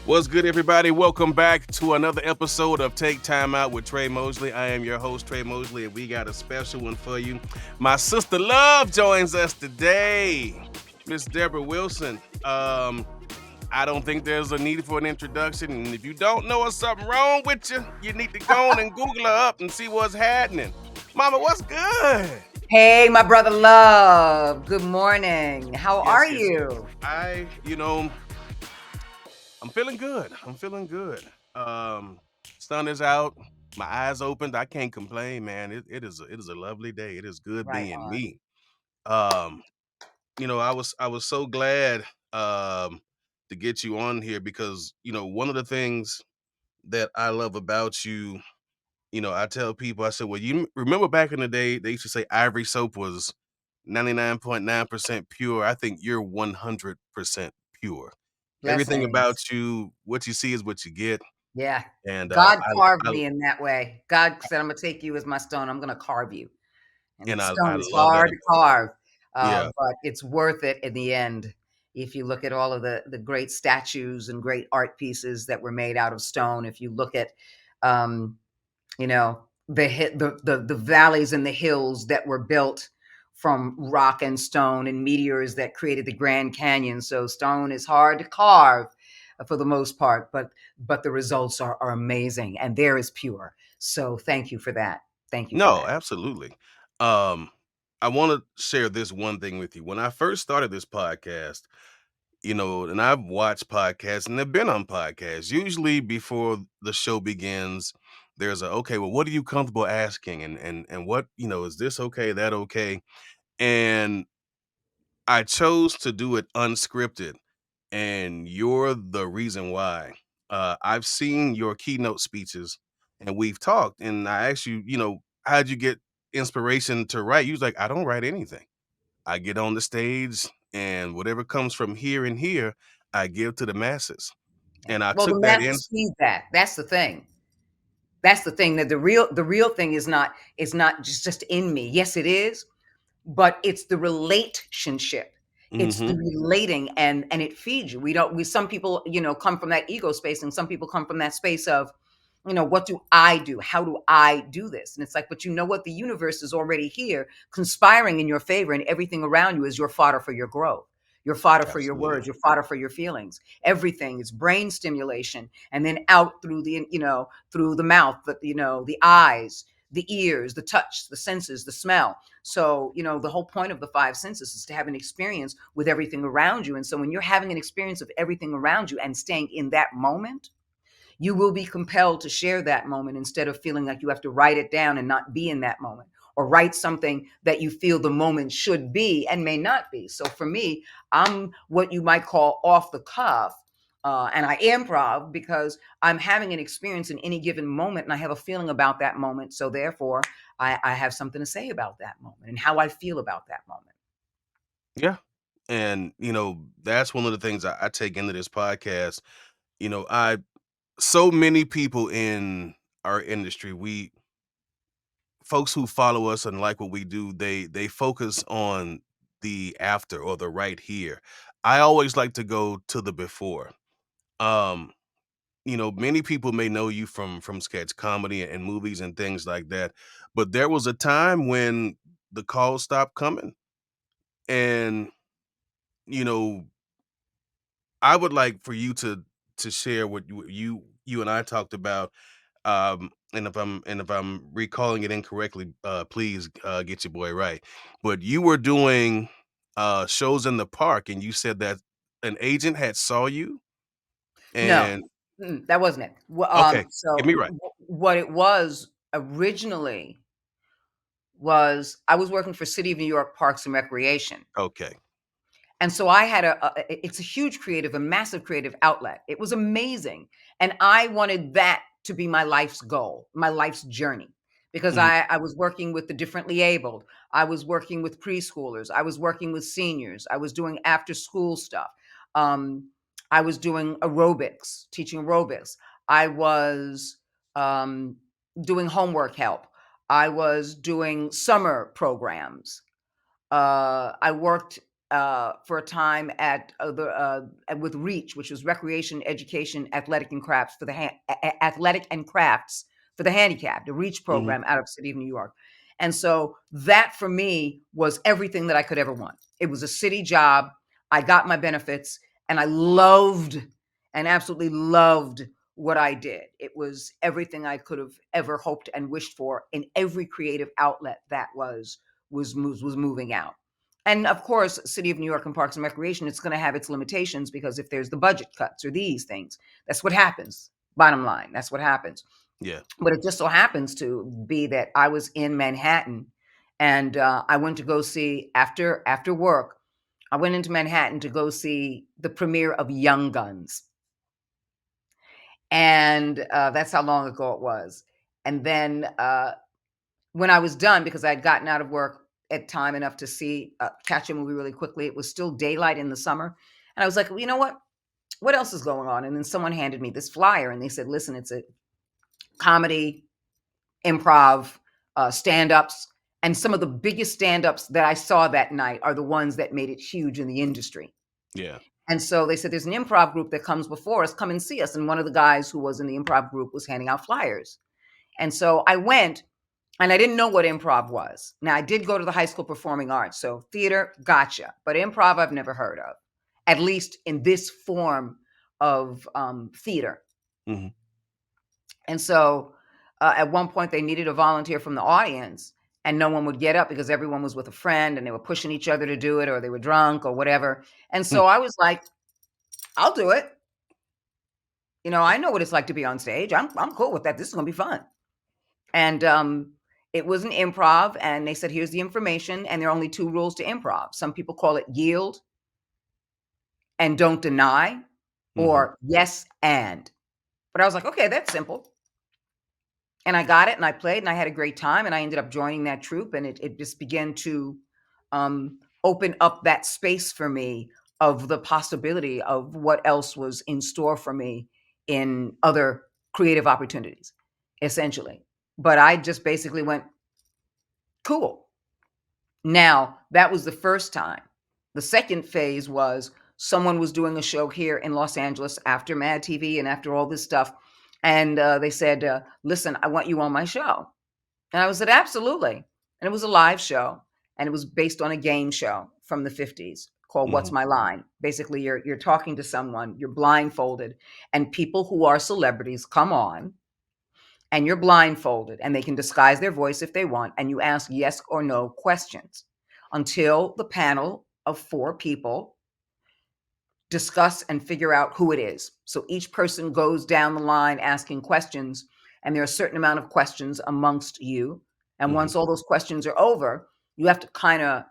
What's good, everybody? Welcome back to another episode of Take Time Out with Tre Mosley. I am your host, Tre Mosley, and we got a special one for you. My sister Love joins us today, Miss Debra Wilson. I don't think there's a need for an introduction, and if you don't know there's something wrong with you, you need to go on and Google her up and see what's happening. Mama, what's good? Hey, my brother Love. Good morning. How are Yes. you? I'm feeling good. I'm feeling good. Sun is out. My eyes opened. I can't complain, man. It is a lovely day. It is good Right being on. me. Um, I was so glad um to get you on here because one of the things that I love about you, I tell people, I said, well, you remember back in the day they used to say ivory soap was 99.9% pure. I think you're 100% pure. Everything Blessings. about you, what you see is what you get. Yeah. And God I carved I me in that way. God said, I'm going to take you as my stone. I'm going to carve you. And I stone is love that hard to about carve, you. Yeah. but it's worth it in the end. If you look at all of the great statues and great art pieces that were made out of stone, if you look at, um, you know the valleys and the hills that were built from rock and stone and meteors that created the Grand Canyon. So stone is hard to carve for the most part, but the results are amazing, and there is pure. So thank you for that. Thank you for No, that. absolutely. Um, I wanna share this one thing with you. When I first started this podcast, and I've watched podcasts and I've been on podcasts. Usually before the show begins, there's a okay, well, what are you comfortable asking? And what, is this okay, that okay? And I chose to do it unscripted, and you're the reason why. I've seen your keynote speeches, and we've talked, and I asked you, how'd you get inspiration to write? You was like, I don't write anything. I get on the stage, and whatever comes from here and here, I give to the masses. Yeah. And I Well, the took that in. masses see that. That's the thing. That's the thing, that the real thing is not just in me. Yes, it is, but it's the relationship. It's the Hmm. relating, and it feeds you. We some people, come from that ego space, and some people come from that space of, what do I do? How do I do this? And it's like, but you know what? The universe is already here, conspiring in your favor, and everything around you is your fodder for your growth. Your fodder for your Absolutely. words, your fodder for your feelings. Everything is brain stimulation, and then out through through the mouth, the eyes, the ears, the touch, the senses, the smell. So, the whole point of the five senses is to have an experience with everything around you. And so when you're having an experience of everything around you and staying in that moment, you will be compelled to share that moment instead of feeling like you have to write it down and not be in that moment, or write something that you feel the moment should be and may not be. So for me, I'm what you might call off the cuff. And I improv because I'm having an experience in any given moment, and I have a feeling about that moment. So therefore, I have something to say about that moment and how I feel about that moment. Yeah. And that's one of the things I take into this podcast. I so many people in our industry, we folks who follow us and like what we do, they focus on the after or the right here. I always like to go to the before. Um, Many people may know you from sketch comedy and movies and things like that, but there was a time when the calls stopped coming, and you know, I would like for you to share what you and I talked about. And if I'm recalling it incorrectly, please get your boy right. But you were doing shows in the park, and you said that an agent had saw you. No, And that wasn't it. okay, get So me right. what it was originally was, I was working for City of New York Parks and Recreation. Okay. And so I had it's a huge creative, a massive creative outlet. It was amazing. And I wanted that to be my life's goal, my life's journey. Because Mhm. I was working with the differently abled. I was working with preschoolers. I was working with seniors. I was doing after school stuff. Um, I was doing aerobics, teaching aerobics. I was um, doing homework help. I was doing summer programs. I worked for a time at with Reach, which was Recreation, Education, Athletic and Crafts for the Athletic and Crafts for the handicapped, a Reach Mhm. program out of the city of New York. And so that for me was everything that I could ever want. It was a city job. I got my benefits, and I loved and absolutely loved what I did. It was everything I could have ever hoped and wished for in every creative outlet that was moving out. And of course, City of New York and Parks and Recreation, it's going to have its limitations because if there's the budget cuts or these things, that's what happens. Bottom line, that's what happens. Yeah. But it just so happens to be that I was in Manhattan, and I went to go see after work. I went into Manhattan to go see the premiere of Young Guns, and that's how long ago it was. And then when I was done, because I had gotten out of work at time enough to see catch a movie really quickly, it was still daylight in the summer, and I was like, well, you know what? What else is going on? And then someone handed me this flyer, and they said, listen, it's a comedy, improv, stand-ups, and some of the biggest stand-ups that I saw that night are the ones that made it huge in the industry. Yeah. And so they said, there's an improv group that comes before us, come and see us. And one of the guys who was in the improv group was handing out flyers. And so I went, and I didn't know what improv was. Now, I did go to the high school performing arts, so theater, gotcha. But improv, I've never heard of, at least in this form of theater. Mhm. And so at one point, they needed a volunteer from the audience, and no one would get up because everyone was with a friend and they were pushing each other to do it, or they were drunk or whatever. And Mm. so I was like, I'll do it. I know what it's like to be on stage. I'm cool with that. This is gonna be fun. And it was an improv, and they said, here's the information, and there are only two rules to improv. Some people call it yield and don't deny, Mhm. or yes and. But I was like, okay, that's simple. And I got it, and I played, and I had a great time, and I ended up joining that troupe, and it just began to open up that space for me of the possibility of what else was in store for me in other creative opportunities, essentially. But I just basically went, cool. Now, that was the first time. The second phase was someone was doing a show here in Los Angeles after Mad TV and after all this stuff. And they said, listen, I want you on my show. And I said, absolutely. And it was a live show, and it was based on a game show from the 50s called What's Mhm. My Line. Basically, you're talking to someone, you're blindfolded, and people who are celebrities come on, and you're blindfolded, and they can disguise their voice if they want, and you ask yes or no questions until the panel of four people discuss and figure out who it is. So each person goes down the line asking questions, and there are a certain amount of questions amongst you. And Mhm. once all those questions are over, you have to kind of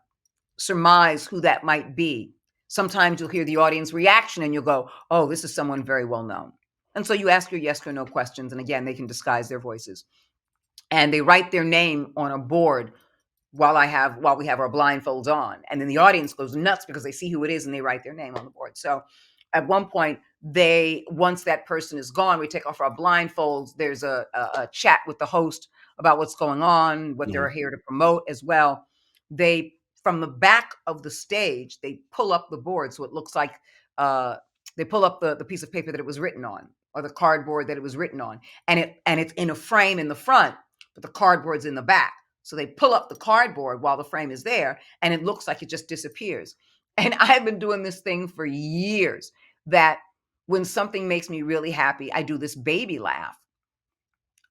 surmise who that might be. Sometimes you'll hear the audience reaction and you'll go, oh, this is someone very well known. And so you ask your yes or no questions. And again, they can disguise their voices. And they write their name on a board while we have our blindfolds on. And then the audience goes nuts because they see who it is and they write their name on the board. So at one point, they once that person is gone, we take off our blindfolds. There's a chat with the host about what's going on, what they're Mhm. here to promote as well. They from the back of the stage, they pull up the board so it looks like uh, they pull up the piece of paper that it was written on, or the cardboard that it was written on, and it's in a frame in the front, but the cardboard's in the back. So they pull up the cardboard while the frame is there, and it looks like it just disappears. And I've been doing this thing for years, that when something makes me really happy, I do this baby laugh.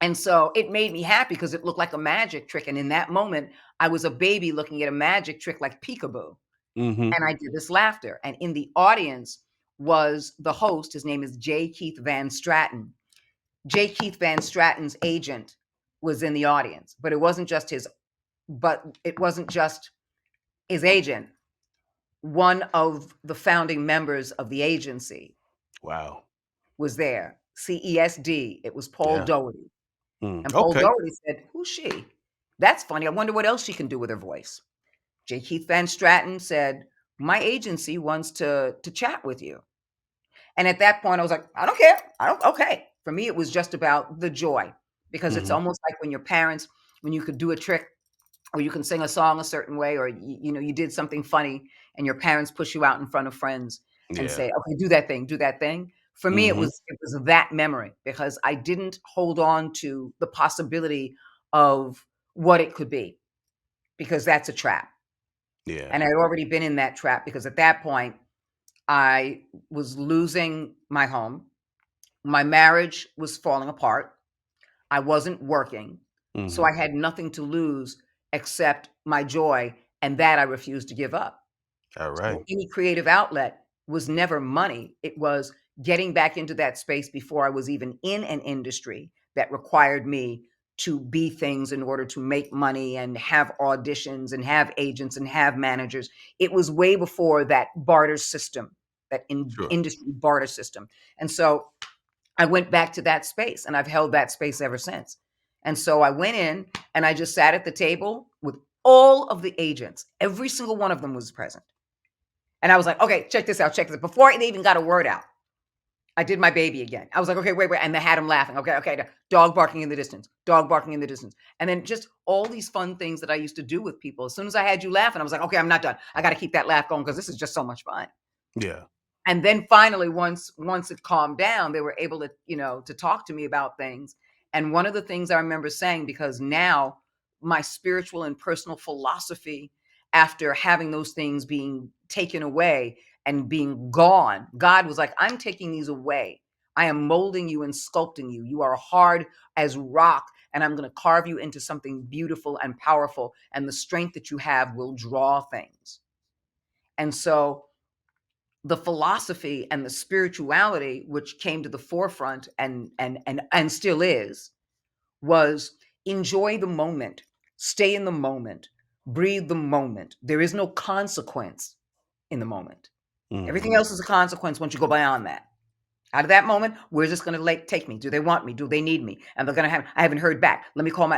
And so it made me happy because it looked like a magic trick. And in that moment, I was a baby looking at a magic trick like peekaboo. Mhm. And I did this laughter. And in the audience was the host. His name is J. Keith Van Stratton. J. Keith Van Stratton's agent was in the audience, but it wasn't just his agent. One of the founding members of the agency Wow. was there. CESD. It was Paul Yeah. Doherty. Mm. And Paul Okay. Doherty said, who's she? That's funny. I wonder what else she can do with her voice. J. Keith Van Stratton said, my agency wants to chat with you. And at that point, I was like, I don't care. I don't, okay. For me, it was just about the joy, because it's Mhm. almost like when your parents, when you could do a trick or you can sing a song a certain way, or you did something funny and your parents push you out in front of friends and Yeah. say, okay, do that thing, do that thing. For me, it Mhm. was it was that memory, because I didn't hold on to the possibility of what it could be, because that's a trap. Yeah. And I'd already been in that trap, because at that point I was losing my home. My marriage was falling apart. I wasn't working. So Mhm. I had nothing to lose except my joy, and that I refused to give up. Alright. So any creative outlet was never money. It was getting back into that space before I was even in an industry that required me to be things in order to make money and have auditions and have agents and have managers. It was way before that barter system, that Sure. industry barter system. And so I went back to that space, and I've held that space ever since. And so I went in and I just sat at the table with all of the agents. Every single one of them was present. And I was like, okay, check this out, check this. Before they even got a word out, I did my baby again. I was like, okay, wait. And they had him laughing. Okay, okay. Dog barking in the distance, dog barking in the distance. And then just all these fun things that I used to do with people. As soon as I had you laughing, I was like, okay, I'm not done. I got to keep that laugh going, because this is just so much fun. Yeah. And then finally, once it calmed down, they were able to, to talk to me about things. And one of the things I remember saying, because now my spiritual and personal philosophy, after having those things being taken away and being gone, God was like, I'm taking these away. I am molding you and sculpting you. You are hard as rock, and I'm going to carve you into something beautiful and powerful, and the strength that you have will draw things. And so the philosophy and the spirituality which came to the forefront, and still is, was enjoy the moment, stay in the moment, breathe the moment. There is no consequence in the moment. Everything Mhm. else is a consequence once you go beyond that. Out of that moment, where's this going to take me? Do they want me? Do they need me? And they're going to have, I haven't heard back. Let me call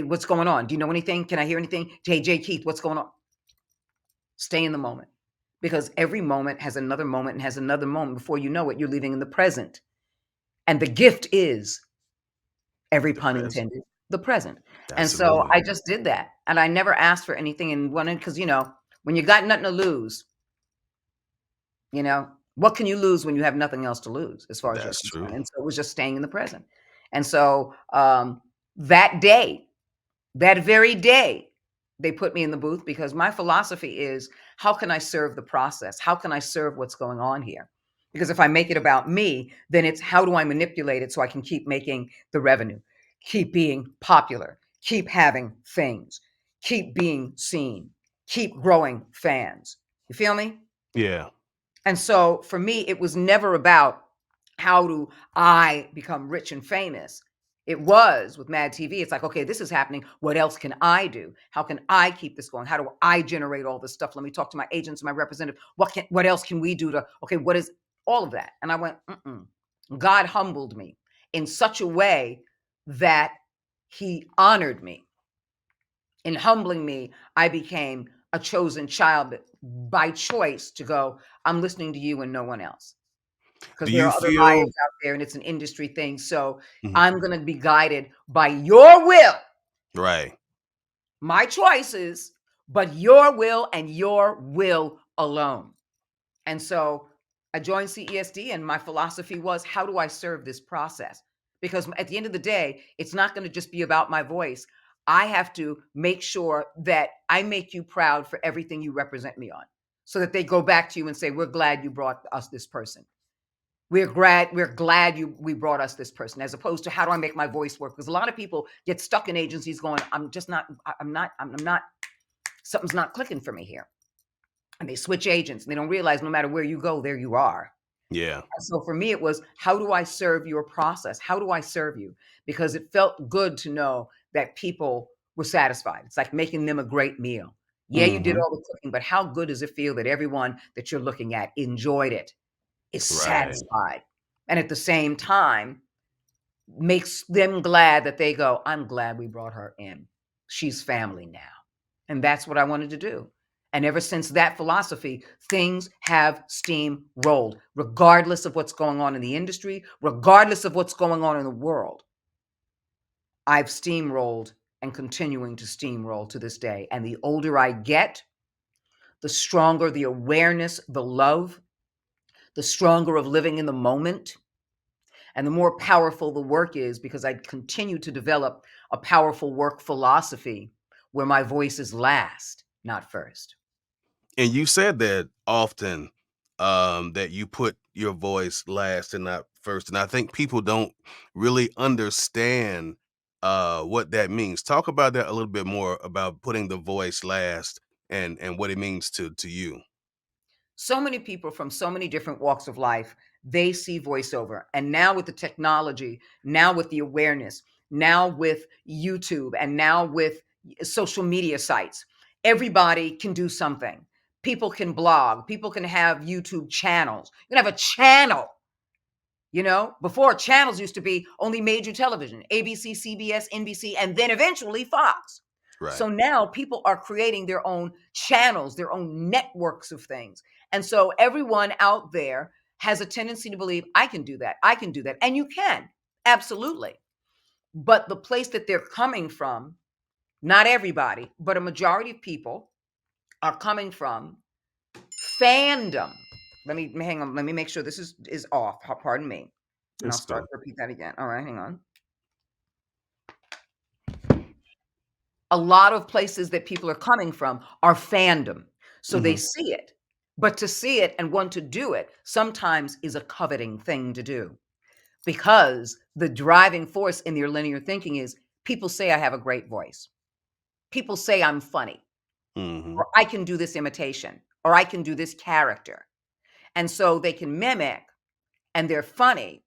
what's going on? Do you know anything? Can I hear anything? J Keith, what's going on? Stay in the moment, because every moment has another moment and has another moment. Before you know it, you're living in the present. And the gift is, every The pun present. intended, the present. And so Absolutely. I just did that. And I never asked for anything and wanted, because, when you got nothing to lose, what can you lose when you have nothing else to lose, as far as you're That's true. concerned? And so it was just staying in the present. And so that day, that very day, they put me in the booth, because my philosophy is, how can I serve the process? How can I serve what's going on here? Because if I make it about me, then it's, how do I manipulate it so I can keep making the revenue, keep being popular, keep having things, keep being seen, keep growing fans. You feel me? Yeah. And so for me, it was never about, how do I become rich and famous? It was with Mad TV. It's like, okay, this is happening. What else can I do? How can I keep this going? How do I generate all this stuff? Let me talk to my agents, my representative. What else can we do to, okay, what is all of that? And I went, mm-mm. God humbled me in such a way that he honored me. In humbling me, I became a chosen child by choice to go, I'm listening to you and no one else. Because Do there you are other feel liars out there and it's an industry thing. So Mhm. I'm going to be guided by your will, Right. my choices, but your will and your will alone. And so I joined CESD, and my philosophy was, how do I serve this process? Because at the end of the day, it's not going to just be about my voice. I have to make sure that I make you proud for everything you represent me on, so that they go back to you and say, we're glad you brought us this person. We're glad we brought us this person, as opposed to, how do I make my voice work? Because a lot of people get stuck in agencies going, I'm not, something's not clicking for me here. And they switch agents, and they don't realize, no matter where you go, there you are. Yeah. And so for me, it was, how do I serve your process? How do I serve you? Because it felt good to know that people were satisfied. It's like making them a great meal. Yeah, you did Mhm. all the cooking, but how good does it feel that everyone that you're looking at enjoyed it, is Right. satisfied, and at the same time makes them glad, that they go, I'm glad we brought her in. She's family now. And that's what I wanted to do. And ever since that philosophy, things have steam rolled, regardless of what's going on in the industry, regardless of what's going on in the world. I've steamrolled and continuing to steamroll to this day. And the older I get, the stronger the awareness, the love, the stronger of living in the moment, and the more powerful the work is, because I continue to develop a powerful work philosophy where my voice is last, not first. And you said that often, that you put your voice last and not first, and I think people don't really understand, what that means. Talk about that a little bit more about putting the voice last and what it means to you. So many people from so many different walks of life, they see voiceover. And now with the technology, now with the awareness, now with YouTube, and now with social media sites, everybody can do something. People can blog, people can have YouTube channels. You can have a channel. Before, channels used to be only major television, ABC, CBS, NBC, and then eventually Fox. Right. So now people are creating their own channels, their own networks of things. And so everyone out there has a tendency to believe, I can do that. I can do that. And you can, absolutely. But the place that they're coming from, not everybody, but a majority of people are coming from fandom. Let me hang on. Let me make sure this is off. Pardon me. And I'll It's start cool. to repeat that again. All right, hang on. A lot of places that people are coming from are fandom. So they Mhm. see it. But to see it and want to do it sometimes is a coveting thing to do, because the driving force in their linear thinking is, people say I have a great voice. People say I'm funny, Mhm. or I can do this imitation, or I can do this character. And so they can mimic, and they're funny,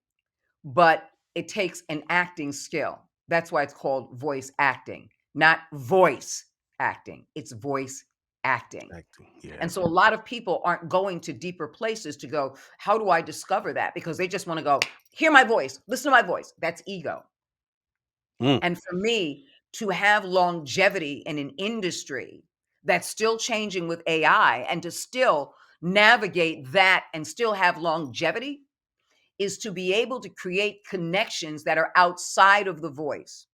but it takes an acting skill. That's why it's called voice acting, not voice acting. It's voice acting. Acting, yeah. And so a lot of people aren't going to deeper places to go, how do I discover that? Because they just want to go, hear my voice, listen to my voice. That's ego. Mm, And for me, to have longevity in an industry that's still changing with AI, and to still navigate that and still have longevity, is to be able to create connections that are outside of the voice,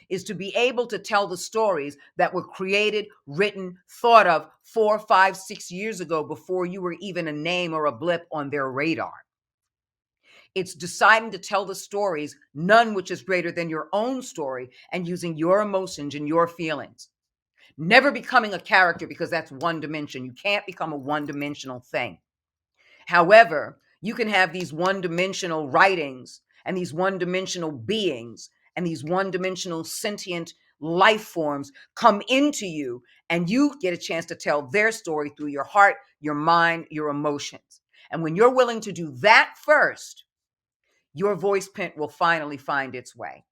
is to be able to tell the stories that were created, written, thought of 4, 5, 6 years ago before you were even a name or a blip on their radar. It's deciding to tell the stories, none which is greater than your own story, and using your emotions and your feelings. Never becoming a character, because that's one dimension. You can't become a one dimensional thing. However, you can have these one dimensional writings and these one dimensional beings and these one dimensional sentient life forms come into you, and you get a chance to tell their story through your heart, your mind, your emotions. And when you're willing to do that first, your voice print will finally find its way.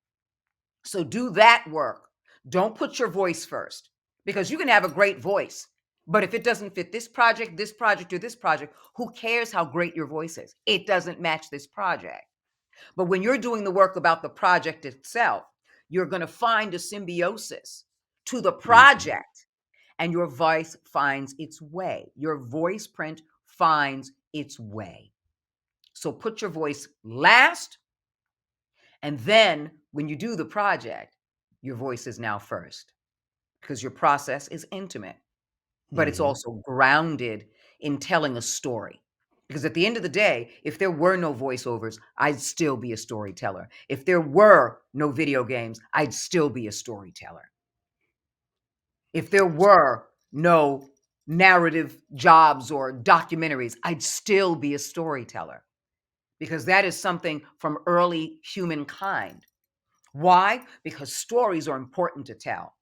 So do that work. Don't put your voice first, because you can have a great voice, but if it doesn't fit this project, or this project, who cares how great your voice is? It doesn't match this project. But when you're doing the work about the project itself, you're going to find a symbiosis to the mhm. project, and your voice finds its way. Your voice print finds its way. So put your voice last, and then when you do the project, your voice is now first, because your process is intimate, but it's Mhm. also grounded in telling a story. Because at the end of the day, if there were no voiceovers, I'd still be a storyteller. If there were no video games, I'd still be a storyteller. If there were no narrative jobs or documentaries, I'd still be a storyteller, because that is something from early humankind. Why? Because stories are important to tell.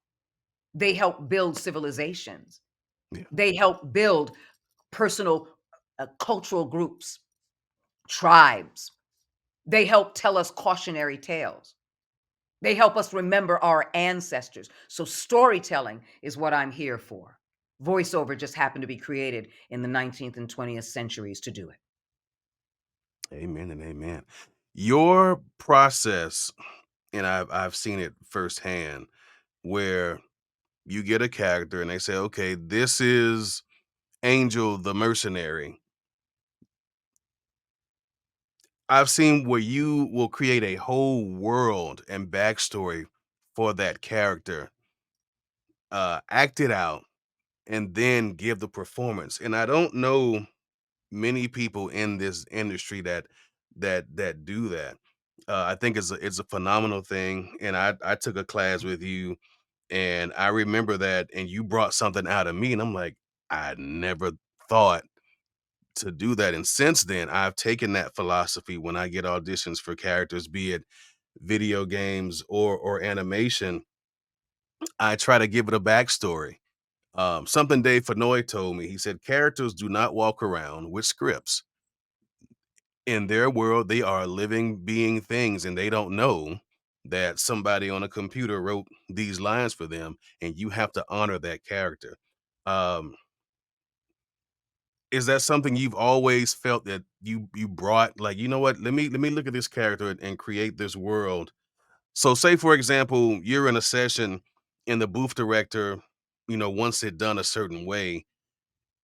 They help build civilizations. Yeah. They help build personal, cultural groups, tribes. They help tell us cautionary tales. They help us remember our ancestors. So storytelling is what I'm here for. Voiceover just happened to be created in the 19th and 20th centuries to do it. Amen and amen. Your process, and I've seen it firsthand, where you get a character and they say, "Okay, this is Angel the mercenary." I've seen where you will create a whole world and backstory for that character. act it out, and then give the performance. And I don't know many people in this industry that do that. I think it's a phenomenal thing, and I took a class with you, and I remember that, and you brought something out of me, and I'm like, I never thought to do that. And since then, I've taken that philosophy when I get auditions for characters, be it video games or animation. I try to give it a backstory. Something Dave Fenoy told me. He said characters do not walk around with scripts. In their world, they are living being things, and they don't know that somebody on a computer wrote these lines for them, and you have to honor that character. Um, is that something you've always felt that you brought, like, you know what, let me look at this character and create this world? So say for example, you're in a session and the booth director, wants it done a certain way.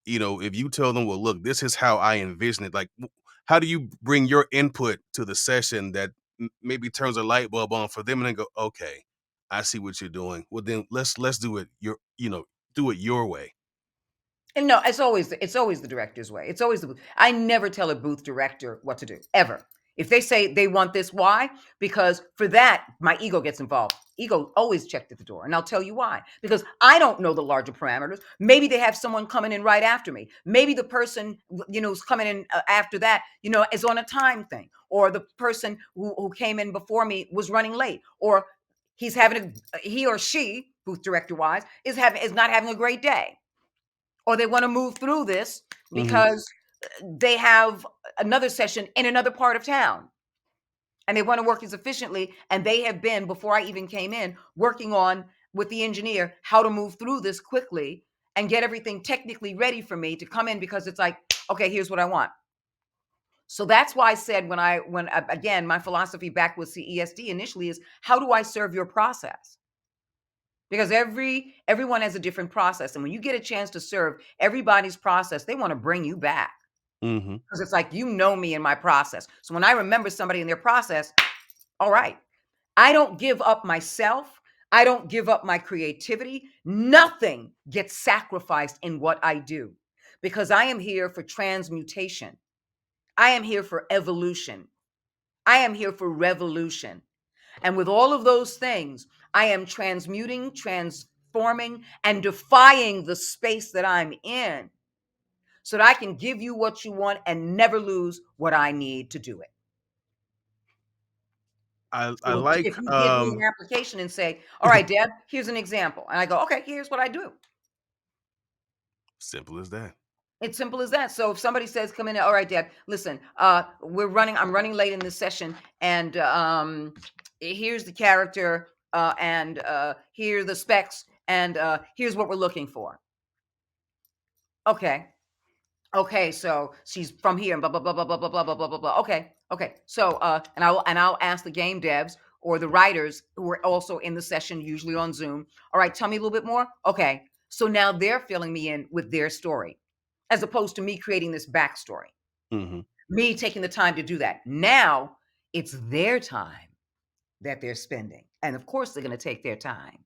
If you tell them, well, look, this is how I envision it, like, how do you bring your input to the session that maybe turns a light bulb on for them and then go, okay, I see what you're doing. Well, then let's do it do it your way. And no, it's always the director's way. It's always the I never tell a booth director what to do, ever. If they say they want this, why? Because for that, my ego gets involved. Ego always checked at the door. And I'll tell you why. Because I don't know the larger parameters. Maybe they have someone coming in right after me. Maybe the person, who's coming in after that, is on a time thing. Or the person who came in before me was running late. Or he or she, booth director wise, is not having a great day, or they want to move through this Hmm. because they have another session in another part of town and they want to work as efficiently, and they have been, before I even came in, working on with the engineer how to move through this quickly and get everything technically ready for me to come in, because it's like, okay, here's what I want. So that's why I said, when again, my philosophy back with CESD initially is, how do I serve your process? Because everyone has a different process, and when you get a chance to serve everybody's process, they want to bring you back, Hmm. because it's like, me and my process. So when I remember somebody in their process, all right, I don't give up myself. I don't give up my creativity. Nothing gets sacrificed in what I do, because I am here for transmutation. I am here for evolution. I am here for revolution. And with all of those things, I am transmuting, transforming, and defying the space that I'm in, so that I can give you what you want and never lose what I need to do it. I So like if you give me an application and say, all right, Deb, here's an example. And I go, okay, here's what I do. simple as that. It's simple as that. So if somebody says, come in, all right, Deb, listen, I'm running late in this session, and here's the character, and here are the specs, and here's what we're looking for. Okay. Okay, so she's from here, and blah blah blah blah blah blah blah blah blah blah blah. Okay, okay. So and I'll ask the game devs or the writers who are also in the session, usually on Zoom. All right, tell me a little bit more. Okay, so now they're filling me in with their story, as opposed to me creating this backstory. Hmm. Me taking the time to do that. Now it's their time that they're spending, and of course they're going to take their time.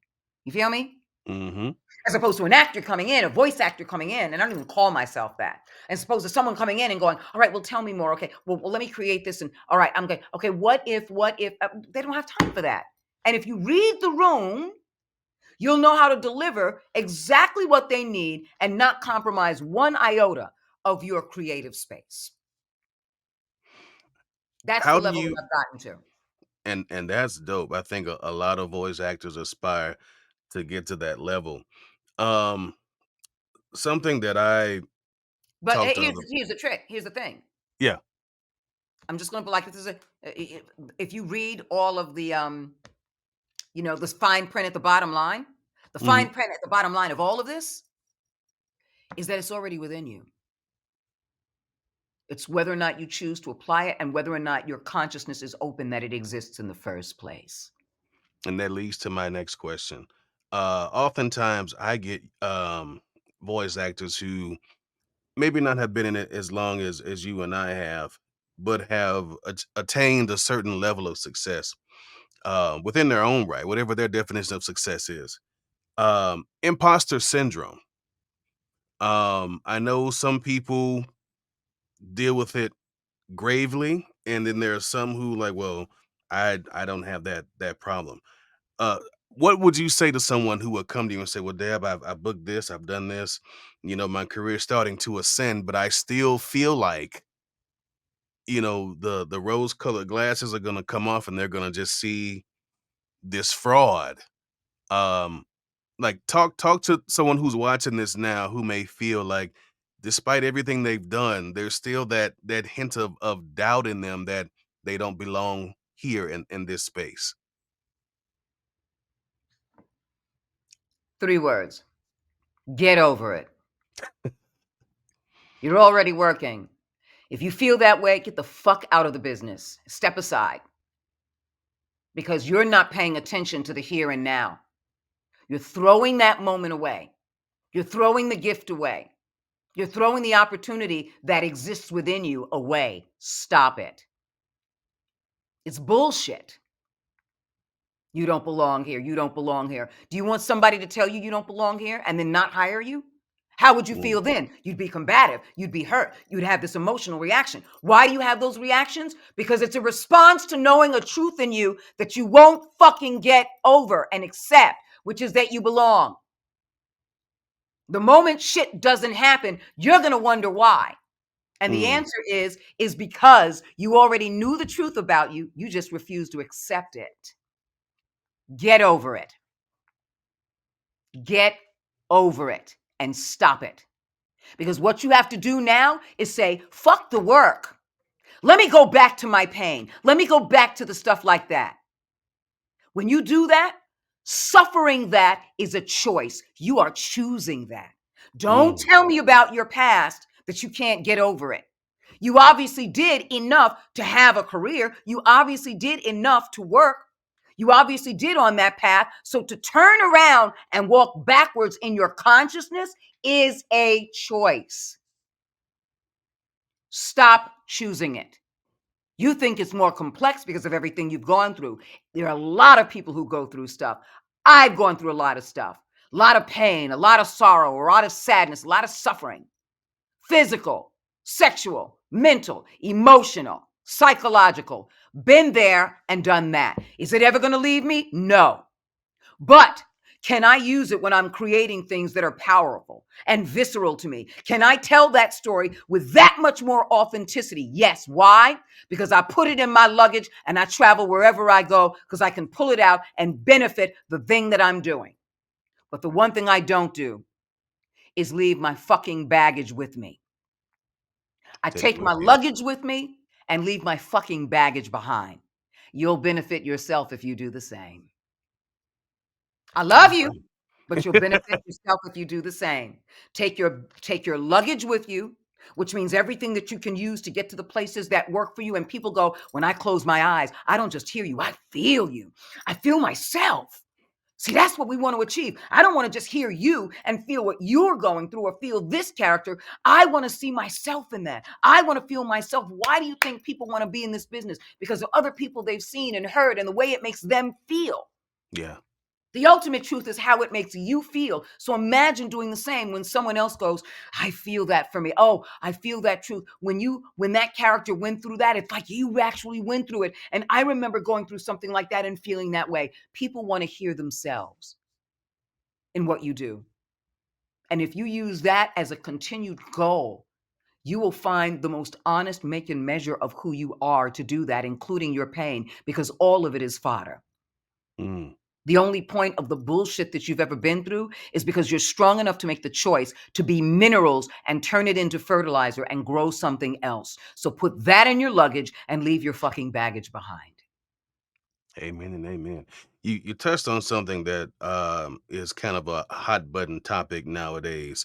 You feel me? Hmm. As opposed to an actor coming in, a voice actor coming in, and I don't even call myself that. As opposed to someone coming in and going, all right, well, tell me more. Okay, well, let me create this. And all right, I'm going, okay, what if, they don't have time for that. And if you read the room, you'll know how to deliver exactly what they need and not compromise one iota of your creative space. That's the How do level that you I've gotten to. and that's dope. I think a lot of voice actors aspire to get to that level. Um, something that I But talked to other. here's the trick. Here's the thing. Yeah. I'm just going to be like, this is if you read all of the this fine print at the bottom line. The Hmm. fine print at the bottom line of all of this is that it's already within you. It's whether or not you choose to apply it, and whether or not your consciousness is open that it exists in the first place. And that leads to my next question. Oftentimes I get voice actors who maybe not have been in it as long as you and I have, but have attained a certain level of success within their own right, whatever their definition of success is. Imposter syndrome. I know some people deal with it gravely, and then there are some who like, well, I don't have that problem. Uh, what would you say to someone who would come to you and say, "Well, Deb, I've booked this, I've done this, my career's starting to ascend, but I still feel like, the rose-colored glasses are gonna come off, and they're gonna just see this fraud." Um, like, talk to someone who's watching this now who may feel like, despite everything they've done, there's still that hint of doubt in them that they don't belong here in this space. 3 words. Get over it. You're already working. If you feel that way, get the fuck out of the business. Step aside because you're not paying attention to the here and now. You're throwing that moment away. You're throwing the gift away. You're throwing the opportunity that exists within you away. Stop it. It's bullshit. You don't belong here. You don't belong here. Do you want somebody to tell you you don't belong here and then not hire you? How would you feel Mm, then? You'd be combative. You'd be hurt. You'd have this emotional reaction. Why do you have those reactions? Because it's a response to knowing a truth in you that you won't fucking get over and accept, which is that you belong. The moment shit doesn't happen, you're going to wonder why. And the mm. answer is because you already knew the truth about you. You just refuse to accept it. Get over it. Get over it and stop it. Because what you have to do now is say, fuck the work. Let me go back to my pain. Let me go back to the stuff like that. When you do that, suffering that is a choice. You are choosing that. Don't Mm. tell me about your past that you can't get over it. You obviously did enough to have a career. You obviously did enough to work. You obviously did on that path. So to turn around and walk backwards in your consciousness is a choice. Stop choosing it. You think it's more complex because of everything you've gone through. There are a lot of people who go through stuff. I've gone through a lot of stuff, a lot of pain, a lot of sorrow, a lot of sadness, a lot of suffering, physical, sexual, mental, emotional, psychological. Been there and done that. Is it ever going to leave me? No. But can I use it when I'm creating things that are powerful and visceral to me? Can I tell that story with that much more authenticity? Yes. Why? Because I put it in my luggage and I travel wherever I go because I can pull it out and benefit the thing that I'm doing. But the one thing I don't do is leave my fucking baggage with me. I Take it take my with you. luggage with me and leave my fucking baggage behind. You'll benefit yourself if you do the same. I love All you, right. but you'll benefit yourself if you do the same. Take your luggage with you, which means everything that you can use to get to the places that work for you. And people go, when I close my eyes, I don't just hear you, I feel you. I feel myself. See, that's what we want to achieve. I don't want to just hear you and feel what you're going through or feel this character. I want to see myself in that. I want to feel myself. Why do you think people want to be in this business? Because of other people they've seen and heard and the way it makes them feel. Yeah. The ultimate truth is how it makes you feel. So imagine doing the same when someone else goes, I feel that for me. Oh, I feel that truth. When that character went through that, it's like you actually went through it. And I remember going through something like that and feeling that way. People want to hear themselves in what you do. And if you use that as a continued goal, you will find the most honest make and measure of who you are to do that, including your pain, because all of it is fodder. Mm. The only point of the bullshit that you've ever been through is because you're strong enough to make the choice to be minerals and turn it into fertilizer and grow something else. So put that in your luggage and leave your fucking baggage behind. Amen and amen. You touched on something that is kind of a hot button topic nowadays,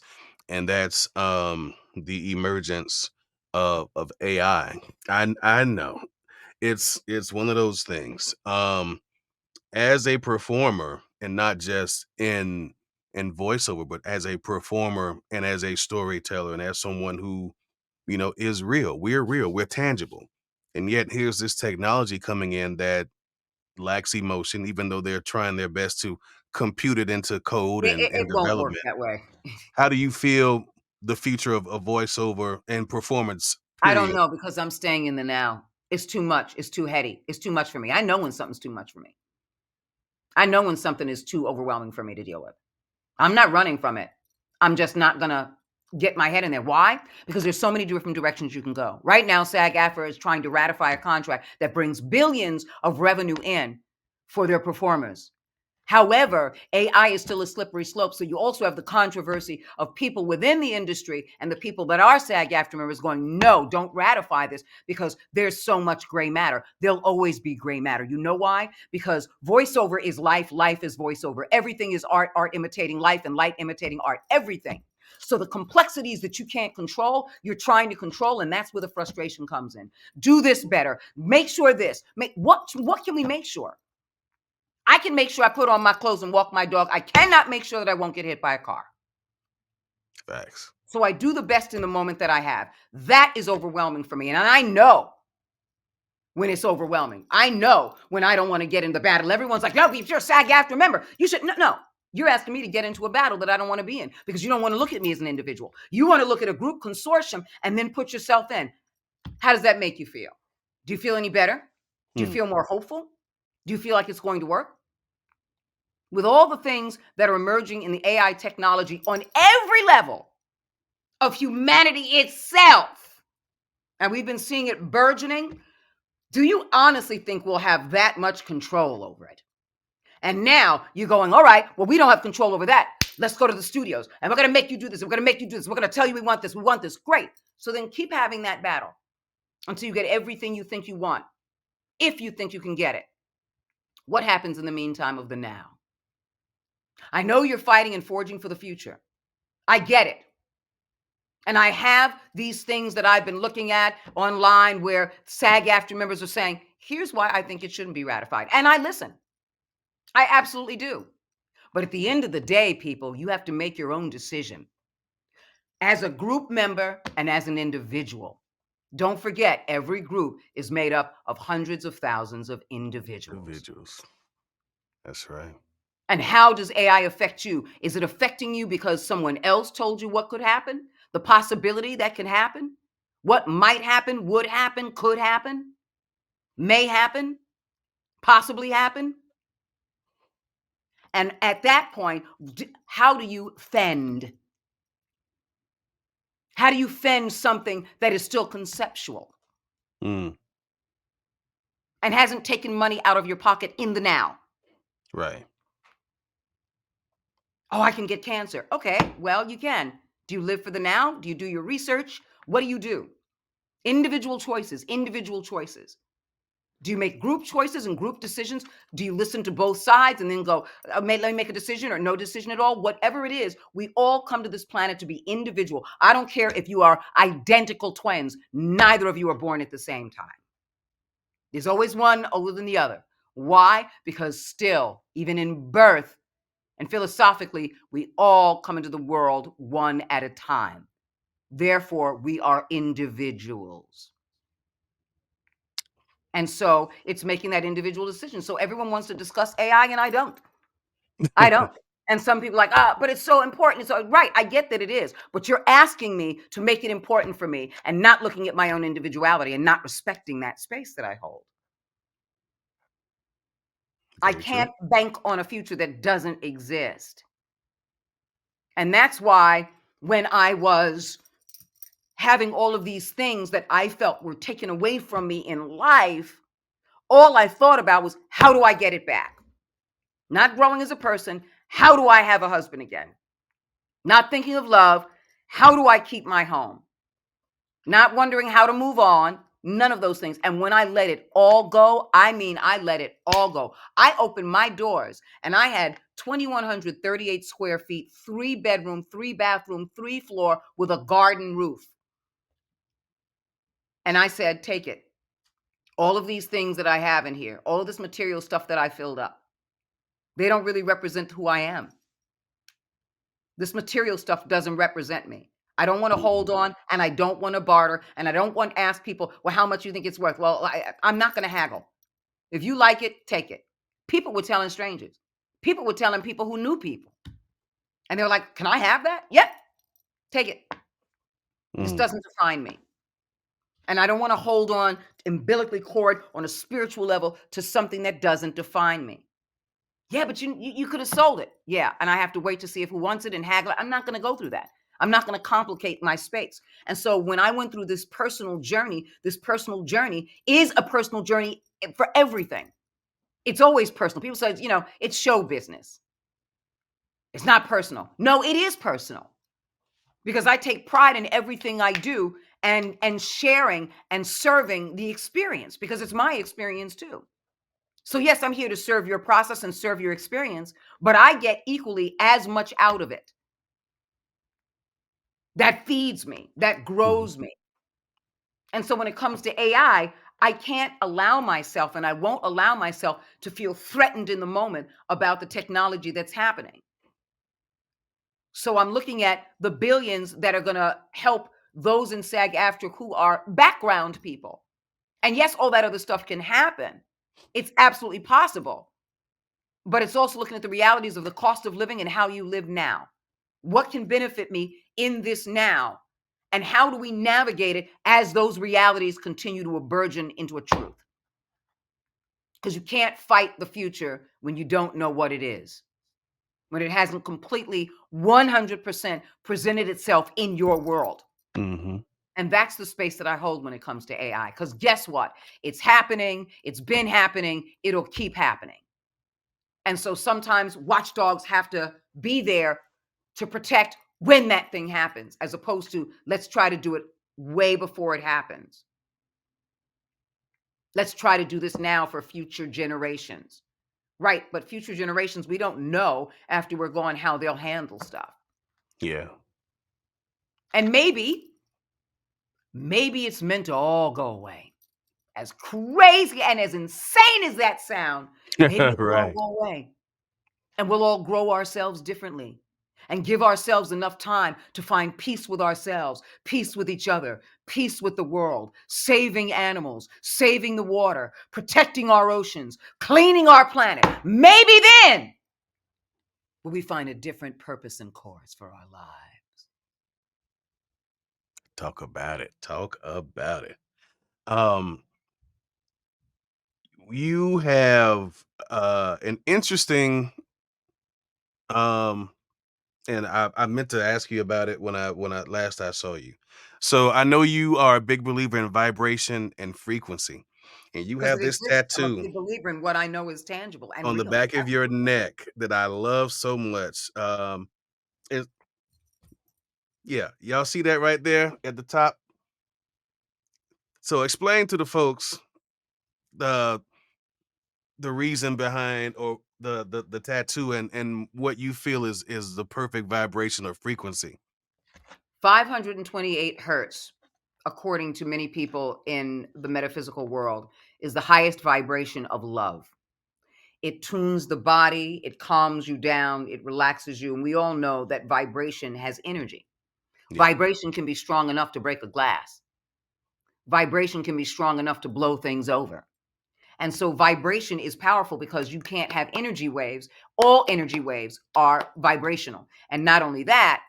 and that's the emergence of AI. I know it's one of those things. As a performer, and not just in voiceover, but as a performer and as a storyteller and as someone who is real. We're real. We're tangible, and yet here's this technology coming in that lacks emotion, even though they're trying their best to computed into code It and won't work development. that way. How do you feel the future of voiceover and performance, I don't period? know because I'm staying in the now. It's too much. It's too heady. It's too much for me. I know when something's too much for me. I know when something is too overwhelming for me to deal with. I'm not running from it. I'm just not gonna get my head in there. Why? Because there's so many different directions you can go. Right now, SAG-AFTRA is trying to ratify a contract that brings billions of revenue in for their performers. However, AI is still a slippery slope. So you also have the controversy of people within the industry and the people that are SAG-AFTRA members going, no, don't ratify this because there's so much gray matter. There'll always be gray matter. You know why? Because voiceover is life, life is voiceover. Everything is art, art imitating life, and light imitating art. Everything. So the complexities that you can't control, you're trying to control, and that's where the frustration comes in. Do this better. Make sure this. What can we make sure? I can make sure I put on my clothes and walk my dog. I cannot make sure that I won't get hit by a car. Facts. So I do the best in the moment that I have. That is overwhelming for me. And I know when it's overwhelming. I know when I don't want to get in the battle. Everyone's like, no, if you're a SAG-AFTRA member, you should. No, no. You're asking me to get into a battle that I don't want to be in because you don't want to look at me as an individual. You want to look at a group consortium and then put yourself in. How does that make you feel? Do you feel any better? Do you Hmm. feel more hopeful? Do you feel like it's going to work? With all the things that are emerging in the AI technology on every level of humanity itself, and we've been seeing it burgeoning, do you honestly think we'll have that much control over it? And now you're going, all right, well, we don't have control over that. Let's go to the studios and we're going to make you do this. We're going to make you do this. We're going to tell you we want this. We want this. Great. So then keep having that battle until you get everything you think you want, if you think you can get it. What happens in the meantime of the now? I know you're fighting and forging for the future. I get it. And I have these things that I've been looking at online where SAG-AFTRA members are saying, here's why I think it shouldn't be ratified. And I listen. I absolutely do. But at the end of the day, people, you have to make your own decision as a group member and as an individual. Don't forget, every group is made up of hundreds of thousands of individuals. Individuals. That's right. And how does AI affect you? Is it affecting you because someone else told you what could happen? The possibility that can happen? What might happen, would happen, could happen, may happen, possibly happen? And at that point, how do you fend? How do you fend something that is still conceptual Mm. and hasn't taken money out of your pocket in the now? Right. Oh, I can get cancer. Okay, well, you can. Do you live for the now? Do you do your research? What do you do? Individual choices, individual choices. Do you make group choices and group decisions? Do you listen to both sides and then go, let me make a decision or no decision at all? Whatever it is, we all come to this planet to be individual. I don't care if you are identical twins. Neither of you are born at the same time. There's always one older than the other. Why? Because still, even in birth and philosophically, we all come into the world one at a time. Therefore, we are individuals. And so it's making that individual decision. So everyone wants to discuss AI and I don't. I don't. And some people are like, but it's so important. So right, I get that it is, but you're asking me to make it important for me and not looking at my own individuality and not respecting that space that I hold. I Very true. can't bank on a future that doesn't exist. And that's why when I was having all of these things that I felt were taken away from me in life, all I thought about was, how do I get it back? Not growing as a person. How do I have a husband again? Not thinking of love. How do I keep my home? Not wondering how to move on. None of those things. And when I let it all go, I mean, I let it all go. I opened my doors and I had 2,138 square feet, 3-bedroom, 3-bathroom, 3-floor with a garden roof. And I said, take it. All of these things that I have in here, all of this material stuff that I filled up, they don't really represent who I am. This material stuff doesn't represent me. I don't want to hold Mhm. on and I don't want to barter and I don't want to ask people, well, how much you think it's worth? Well, I'm not going to haggle. If you like it, take it. People were telling strangers. People were telling people who knew people. And they were like, "Can I have that?" "Yep, take it. This Mm. doesn't define me." And I don't want to hold on umbilically cord on a spiritual level to something that doesn't define me. Yeah, but you could have sold it. Yeah, and I have to wait to see if who wants it and haggle. I'm not going to go through that. I'm not going to complicate my space. And so when I went through this personal journey is a personal journey for everything. It's always personal. People say, it's show business. It's not personal. No, it is personal because I take pride in everything I do and sharing and serving the experience because it's my experience too. So yes, I'm here to serve your process and serve your experience, but I get equally as much out of it. That feeds me, that Mhm. grows me. And so when it comes to I can't allow myself and I won't allow myself to feel threatened in the moment about the technology that's happening. So I'm looking at the billions that are going to help those in SAG after who are background people. And yes, all that other stuff can happen. It's absolutely possible. But it's also looking at the realities of the cost of living and how you live now. What can benefit me in this now? And how do we navigate it as those realities continue to burgeon into a truth? Because you can't fight the future when you don't know what it is, when it hasn't completely 100% presented itself in your world. Mhm. And that's the space that I hold when it comes to AI. Because guess what? It's happening. It's been happening. It'll keep happening. And so sometimes watchdogs have to be there to protect when that thing happens, as opposed to let's try to do it way before it happens. Let's try to do this now for future generations. Right. But future generations, we don't know after we're gone how they'll handle stuff. Yeah. And maybe it's meant to all go away. As crazy and as insane as that sound, maybe it'll all Right. go away. And we'll all grow ourselves differently and give ourselves enough time to find peace with ourselves, peace with each other, peace with the world, saving animals, saving the water, protecting our oceans, cleaning our planet. Maybe then will we find a different purpose and course for our lives. Talk about it. Talk about it. Um, you have an interesting um and I meant to ask you about it when I last I saw you. So I know you are a big believer in vibration and frequency. And you Because have it this exists. I'm a tattoo big believer in what I know is tangible and on the real. back of your neck that I love so much. It, yeah, y'all see that right there at the top? So explain to the folks the the reason behind or the tattoo and what you feel is the perfect vibration or frequency. 528 hertz, according to many people in the metaphysical world, is the highest vibration of love. It tunes the body, it calms you down, it relaxes you. And we all know that vibration has energy. Yeah. Vibration can be strong enough to break a glass, vibration can be strong enough to blow things over. And so vibration is powerful because you can't have energy waves. All energy waves are vibrational. And not only that,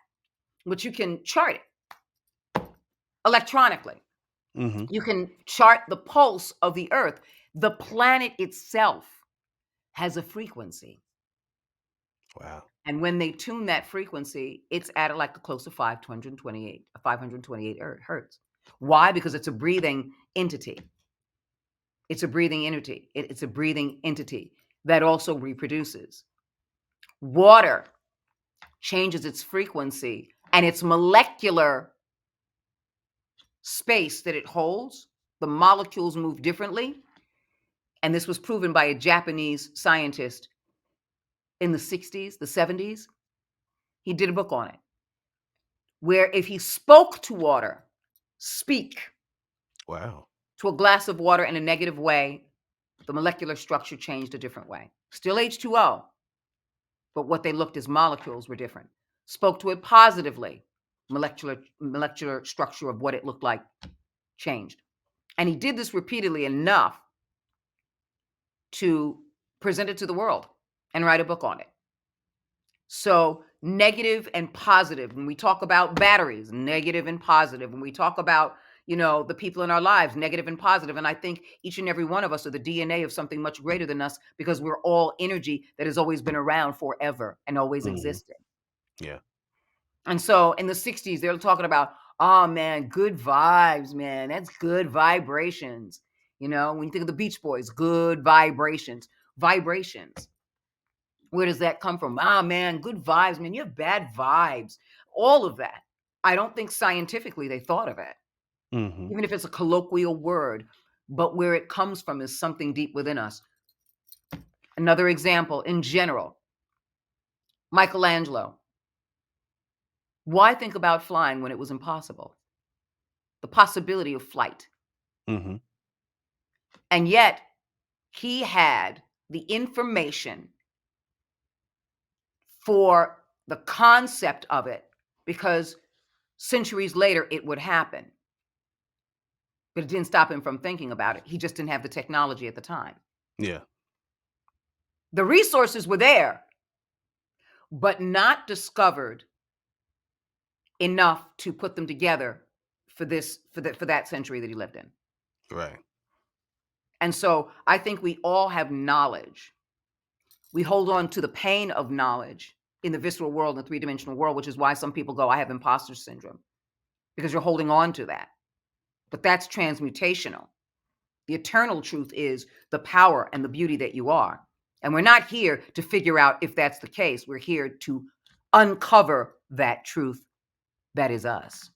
but you can chart it electronically. Hmm. You can chart the pulse of the earth. The planet itself has a frequency. Wow. And when they tune that frequency, it's at like close to 528 hertz. Why? Because it's a breathing entity. It's a breathing entity. It's a breathing entity that also reproduces. Water changes its frequency and its molecular space that it holds. The molecules move differently. And this was proven by a Japanese scientist in the 60s, the 70s. He did a book on it, where if he spoke to water, speak Wow. to a glass of water in a negative way, the molecular structure changed a different way. Still H2O, but what they looked as molecules were different. Spoke to it positively, molecular structure of what it looked like changed. And he did this repeatedly enough to present it to the world. and write a book on it. So, negative and positive, when we talk about batteries, negative and positive, when we talk about, the people in our lives, negative and positive. And I think each and every one of us are the DNA of something much greater than us because we're all energy that has always been around forever and always Hmm. existed. Yeah. And so in the 60s, they're talking about, oh man, good vibes, man. That's good vibrations. When you think of the Beach Boys, good vibrations. Vibrations. Where does that come from? Ah, man, good vibes, man. You have bad vibes. All of that. I don't think scientifically they thought of it, Hmm. even if it's a colloquial word, but where it comes from is something deep within us. Another example in general, Michelangelo. Why think about flying when it was impossible? The possibility of flight. Hmm. And yet, he had the information for the concept of it because centuries later it would happen. But it didn't stop him from thinking about it. He just didn't have the technology at the time. Yeah. The resources were there, but not discovered enough to put them together for that century that he lived in. Right. And so I think we all have knowledge. We hold on to the pain of knowledge in the visceral world, the three-dimensional world, which is why some people go, I have imposter syndrome, because you're holding on to that. But that's transmutational. The eternal truth is the power and the beauty that you are. And we're not here to figure out if that's the case. We're here to uncover that truth that is us.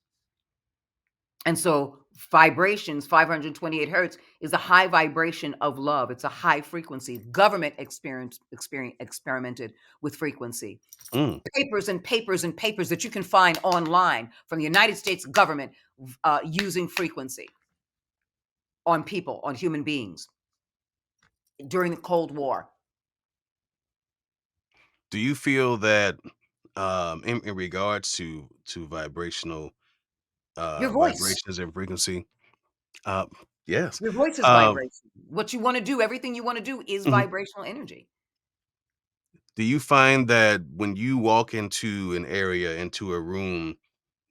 And so vibrations, 528 hertz, is a high vibration of love. It's a high frequency. Government experimented with frequency. Mm. Papers and papers and papers that you can find online from the United States government using frequency on people, on human beings during the Cold War. Do you feel that in regards to vibrational Your voice. vibrations and frequency? Uh, yes. Your voice is Um, vibration. What you want to do, everything you want to do is mhm. vibrational energy. Do you find that when you walk into an area, into a room,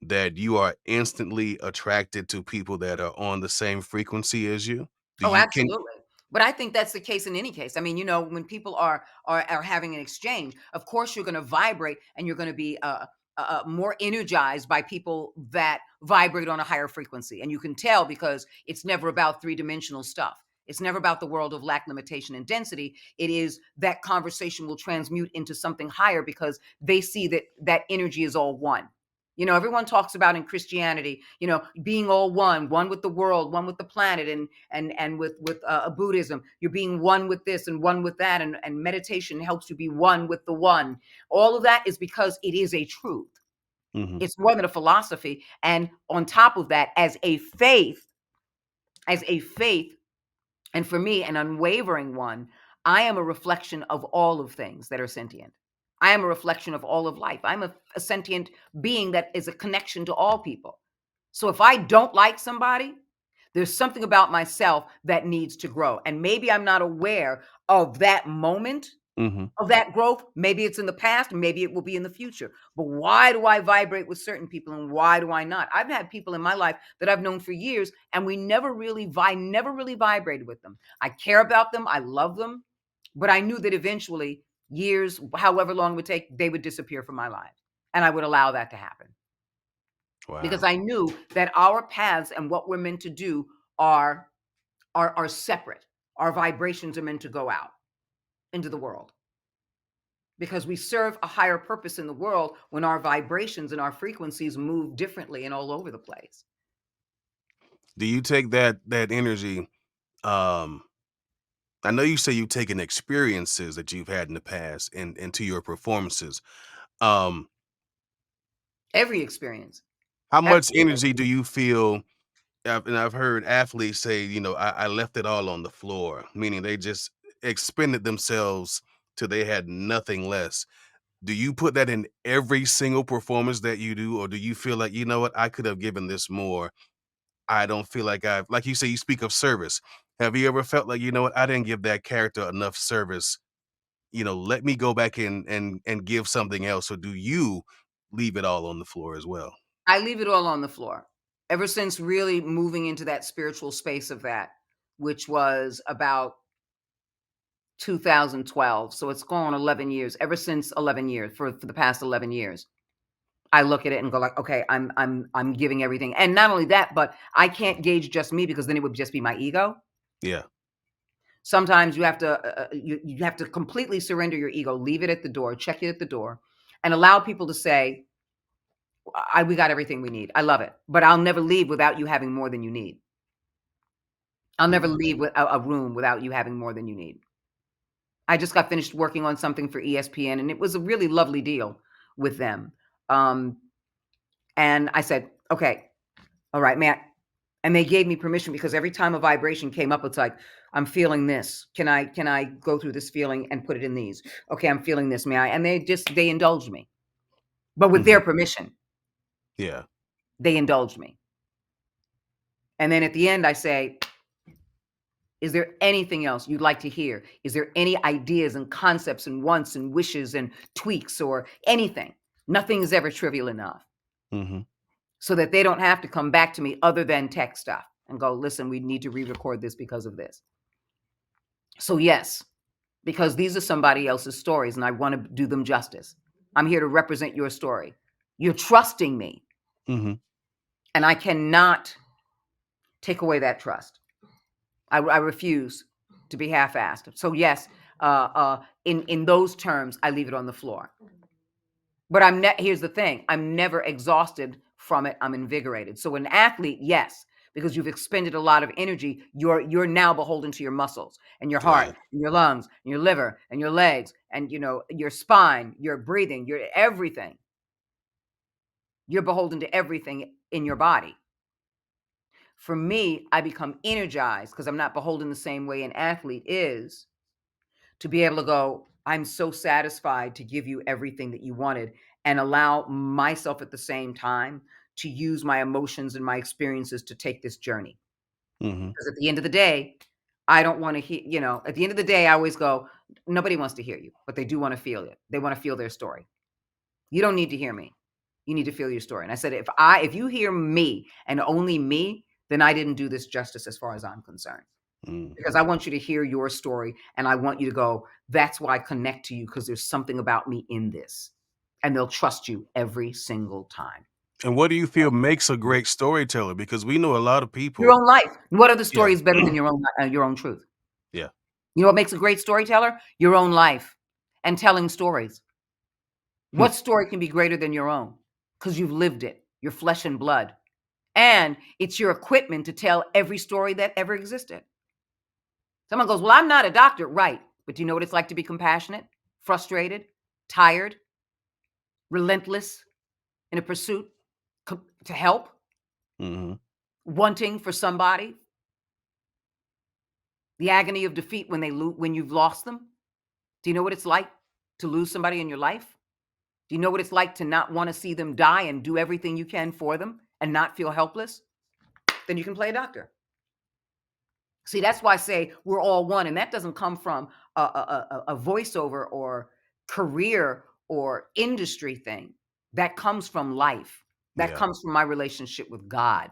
that you are instantly attracted to people that are on the same frequency as you? Do Oh, you can absolutely. But I think that's the case in any case. I mean, when people are having an exchange, of course you're going to vibrate and you're going to be more energized by people that vibrate on a higher frequency. And you can tell because it's never about three-dimensional stuff. It's never about the world of lack, limitation, and density. It is that conversation will transmute into something higher because they see that that energy is all one. Everyone talks about in Christianity, being all one with the world, one with the planet, and with Buddhism, you're being one with this and one with that, and meditation helps you be one with the one. All of that is because it is a truth. Mhm. It's more than a philosophy, and on top of that, as a faith, and for me, an unwavering one, I am a reflection of all of things that are sentient. I am a reflection of all of life. I'm a sentient being that is a connection to all people. So if I don't like somebody, there's something about myself that needs to grow. And maybe I'm not aware of that moment Mhm. of that growth. Maybe it's in the past, maybe it will be in the future. But why do I vibrate with certain people and why do I not? I've had people in my life that I've known for years and we never really vibrated with them. I care about them, I love them, but I knew that eventually, years, however long it would take, they would disappear from my life. And I would allow that to happen because Wow. I knew that our paths and what we're meant to do are are separate. Our vibrations are meant to go out into the world because we serve a higher purpose in the world when our vibrations and our frequencies move differently and all over the place. Do you take that energy, um I know you say you've taken experiences that you've had in the past and into your performances. Um, Every experience. how much Absolutely. energy do you feel? And I've heard athletes say, I left it all on the floor, meaning they just expended themselves till they had nothing less. Do you put that in every single performance that you do, or do you feel like, you know what, I could have given this more? I don't feel like like you say, you speak of service. Have you ever felt like, you know what, I didn't give that character enough service let me go back and give something else, or do you leave it all on the floor as well? I leave it all on the floor. Ever since really moving into that spiritual space of that, which was about 2012. So it's gone 11 years. Ever since 11 years, for the past 11 years. I look at it and go like, okay, I'm giving everything. And not only that, but I can't gauge just me because then it would just be my ego. Yeah. Sometimes you have to completely surrender your ego, leave it at the door, check it at the door, and allow people to say, we got everything we need. I love it. But I'll never leave without you having more than you need. I'll never Mhm. leave with a room without you having more than you need. I just got finished working on something for ESPN, and it was a really lovely deal with them. Um, and I said, okay, all right, Matt. And they gave me permission because every time a vibration came up, it's like, I'm feeling this. Can I go through this feeling and put it in these? Okay, I'm feeling this. May I? And they indulged me. But with Mhm. their permission, Yeah. they indulged me. And then at the end, I say, is there anything else you'd like to hear? Is there any ideas and concepts and wants and wishes and tweaks or anything? Nothing is ever trivial enough Mhm. so that they don't have to come back to me other than tech stuff and go, listen, we need to re-record this because of this. So yes, because these are somebody else's stories and I want to do them justice. I'm here to represent your story. You're trusting me, Mhm. and I cannot take away that trust. I refuse to be half-assed. So yes, in those terms, I leave it on the floor. But here's the thing: I'm never exhausted from it. I'm invigorated. So an athlete, yes, because you've expended a lot of energy, you're now beholden to your muscles and your heart Right. and your lungs and your liver and your legs and your spine, your breathing, your everything. You're beholden to everything in your body. For me, I become energized because I'm not beholden the same way an athlete is to be able to go, I'm so satisfied to give you everything that you wanted and allow myself at the same time to use my emotions and my experiences to take this journey. Mhm. Because at the end of the day, I don't want to hear, at the end of the day, I always go, nobody wants to hear you, but they do want to feel it. They want to feel their story. You don't need to hear me. You need to feel your story. And I said, if you hear me and only me, then I didn't do this justice as far as I'm concerned. Mm. Because I want you to hear your story and I want you to go, that's why I connect to you because there's something about me in this. And they'll trust you every single time. And what do you feel makes a great storyteller? Because we know a lot of Your people. own life. What other Yeah. story is better than your own truth? Yeah. You know what makes a great storyteller? Your own life and telling stories. Hmm. What story can be greater than your own? Because you've lived it, your flesh and blood. And it's your equipment to tell every story that ever existed. Someone goes, well, I'm not a doctor. Right. But do you know what it's like to be compassionate, frustrated, tired, relentless in a pursuit to help, Mhm. wanting for somebody, the agony of defeat when you've lost them? Do you know what it's like to lose somebody in your life? Do you know what it's like to not want to see them die and do everything you can for them and not feel helpless? Then you can play a doctor. See, that's why I say we're all one, and that doesn't come from a voiceover or career or industry thing. That comes from life. That Yeah. comes from my relationship with God,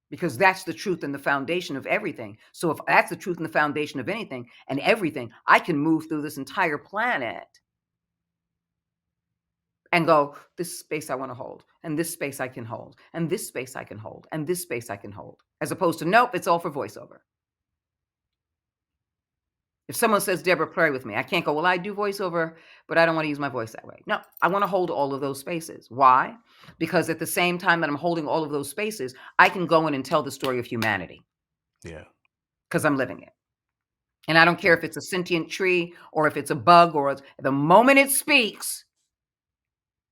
because that's the truth and the foundation of everything. So if that's the truth and the foundation of anything and everything, I can move through this entire planet and go, this space I want to hold, and this space I can hold, and this space I can hold, and this space I can hold, as opposed to nope, it's all for voiceover. If someone says, Deborah, pray with me, I can't go, well, I do voiceover, but I don't want to use my voice that way. No, I want to hold all of those spaces. Why? Because at the same time that I'm holding all of those spaces, I can go in and tell the story of humanity Yeah. because I'm living it. And I don't care if it's a sentient tree or if it's a bug the moment it speaks,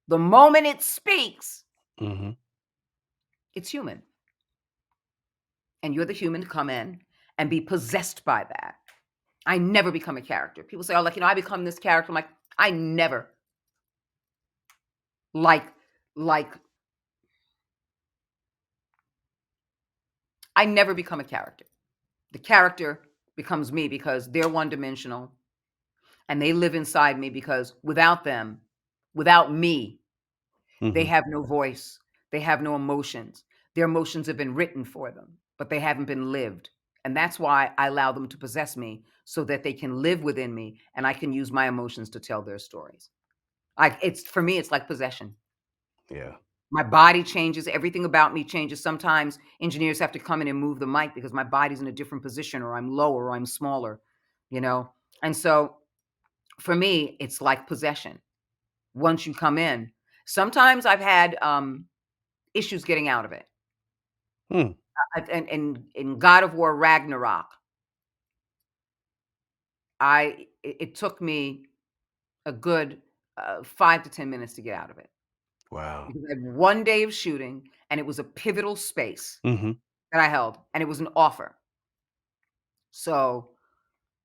the moment it speaks, Mhm. it's human. And you're the human to come in and be possessed by that. I never become a character. People say, oh, I become this character. I'm like, I never like like I never become a character. The character becomes me because they're one dimensional. and they live inside me because without them, without me, they Mhm. have no voice. They have no emotions. Their emotions have been written for them, but they haven't been lived. And that's why I allow them to possess me so that they can live within me and I can use my emotions to tell their stories. It's for me, it's like possession. Yeah. My body changes, everything about me changes. Sometimes engineers have to come in and move the mic because my body's in a different position or I'm lower or I'm smaller, you know? And so for me, it's like possession. Once you come in, sometimes I've had issues getting out of it. Hmm. In God of War Ragnarok, it took me a good 5 to 10 minutes to get out of it Wow. because I had one day of shooting, and it was a pivotal space Mhm. that I held, and it was an offer. So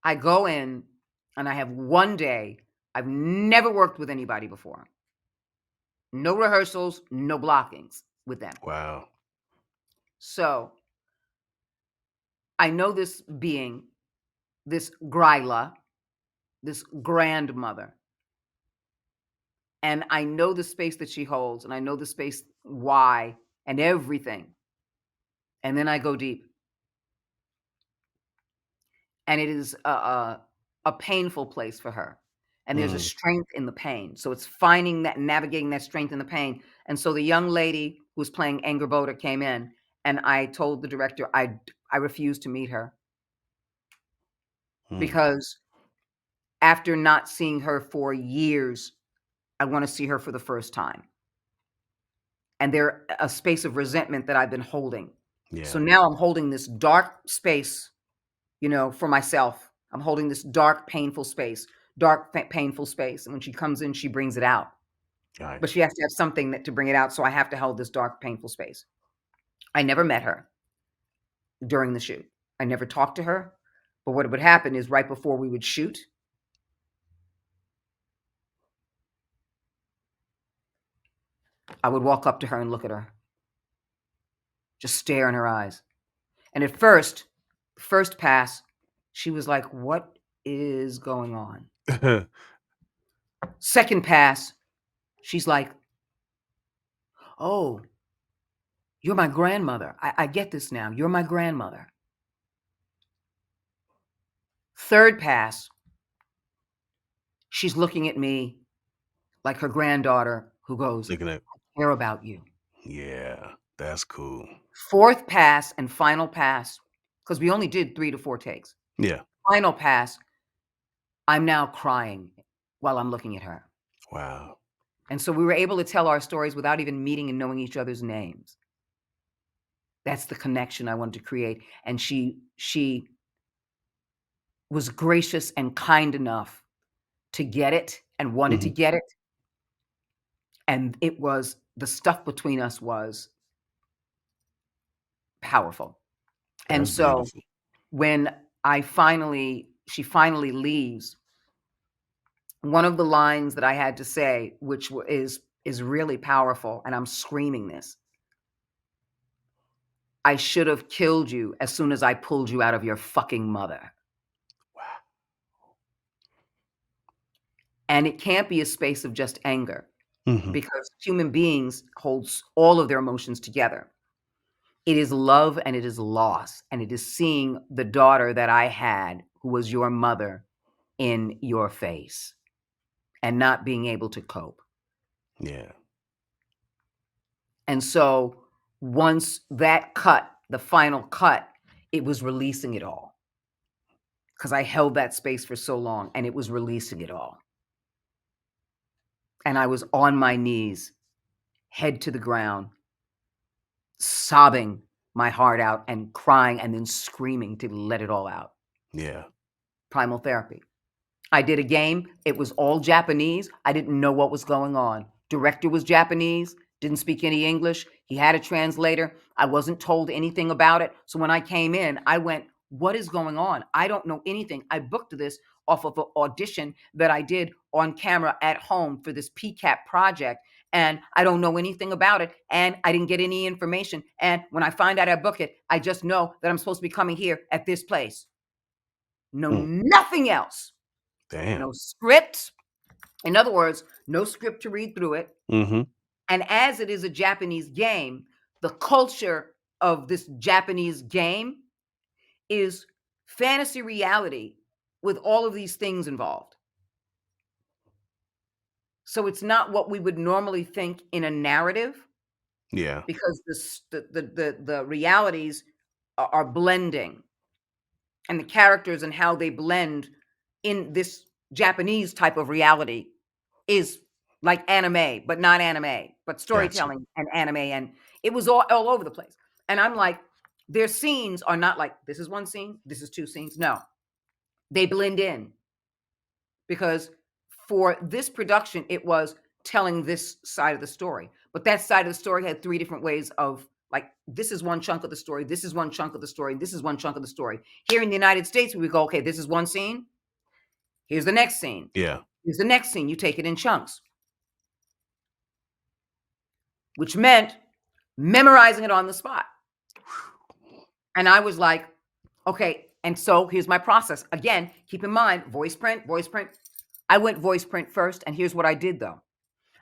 I go in, and I have one day. I've never worked with anybody before. No rehearsals, no blockings with them. Wow. So I know this being, this Gryla, this grandmother. And I know the space that she holds, and I know the space why and everything. And then I go deep. And it is a painful place for her. And there's a Mm. strength in the pain. So it's finding that, navigating that strength in the pain. And so the young lady who's playing Anger Boda came in, and I told the director I refused to meet her Mm. because after not seeing her for years, I want to see her for the first time. And there a space of resentment that I've been holding. So Yeah. now I'm holding this dark space, for myself. I'm holding this dark, painful space, painful space. And when she comes in, she brings it out. But Nice. she has to have something to bring it out. So I have to hold this dark, painful space. I never met her during the shoot. I never talked to her. But what would happen is right before we would shoot, I would walk up to her and look at her, just stare in her eyes. And at first pass, she was like, "What is going on?" Second pass, she's like, "Oh, you're my grandmother. I get this now. You're my grandmother." Third pass, she's looking at me like her granddaughter who goes, Looking at "I care about you." yeah, that's cool. Fourth pass and final pass, because we only did 3 to 4 takes. Yeah. Final pass, I'm now crying while I'm looking at her. Wow. And so we were able to tell our stories without even meeting and knowing each other's names. That's the connection I wanted to create. And she was gracious and kind enough to get it and wanted to Mhm. get it. And it was the stuff between us was powerful. And That's so beautiful. when she finally leaves, one of the lines that I had to say, which is really powerful, and I'm screaming this. I should have killed you as soon as I pulled you out of your fucking mother. Wow. And it can't be a space of just anger Mhm. because human beings holds all of their emotions together. It is love and it is loss, and it is seeing the daughter that I had who was your mother in your face and not being able to cope. Yeah. And so once that cut, the final cut, it was releasing it all because I held that space for so long and it was releasing it all. And I was on my knees, head to the ground, sobbing my heart out and crying and then screaming to let it all out. Yeah. Primal therapy. I did a game. It was all Japanese. I didn't know what was going on. Director was Japanese, didn't speak any English. He had a translator. I wasn't told anything about it. So when I came in, I went, "What is going on? I don't know anything." I booked this off of an audition that I did on camera at home for this PCAP project. And I don't know anything about it. And I didn't get any information. And when I find out I book it, I just know that I'm supposed to be coming here at this place. Know Mm. nothing else. Damn. No script. In other words, no script to read through it. Mhm. And as it is a Japanese game, the culture of this Japanese game is fantasy reality with all of these things involved. So it's not what we would normally think in a narrative Yeah. because the realities are blending, and the characters and how they blend in this Japanese type of reality is like anime, but not anime, but Gotcha. storytelling and anime, and it was all over the place. And I'm like, their scenes are not like this is one scene, this is two scenes. No, they blend in because for this production, it was telling this side of the story. But that side of the story had three different ways of like, this is one chunk of the story, this is one chunk of the story, this is one chunk of the story. Here in the United States, we go, okay, this is one scene. Here's the next scene. Yeah. Here's the next scene. You take it in chunks, which meant memorizing it on the spot. And I was like, okay. And so here's my process. Again, keep in mind, voice print, voice print. I went voice print first. And here's what I did though.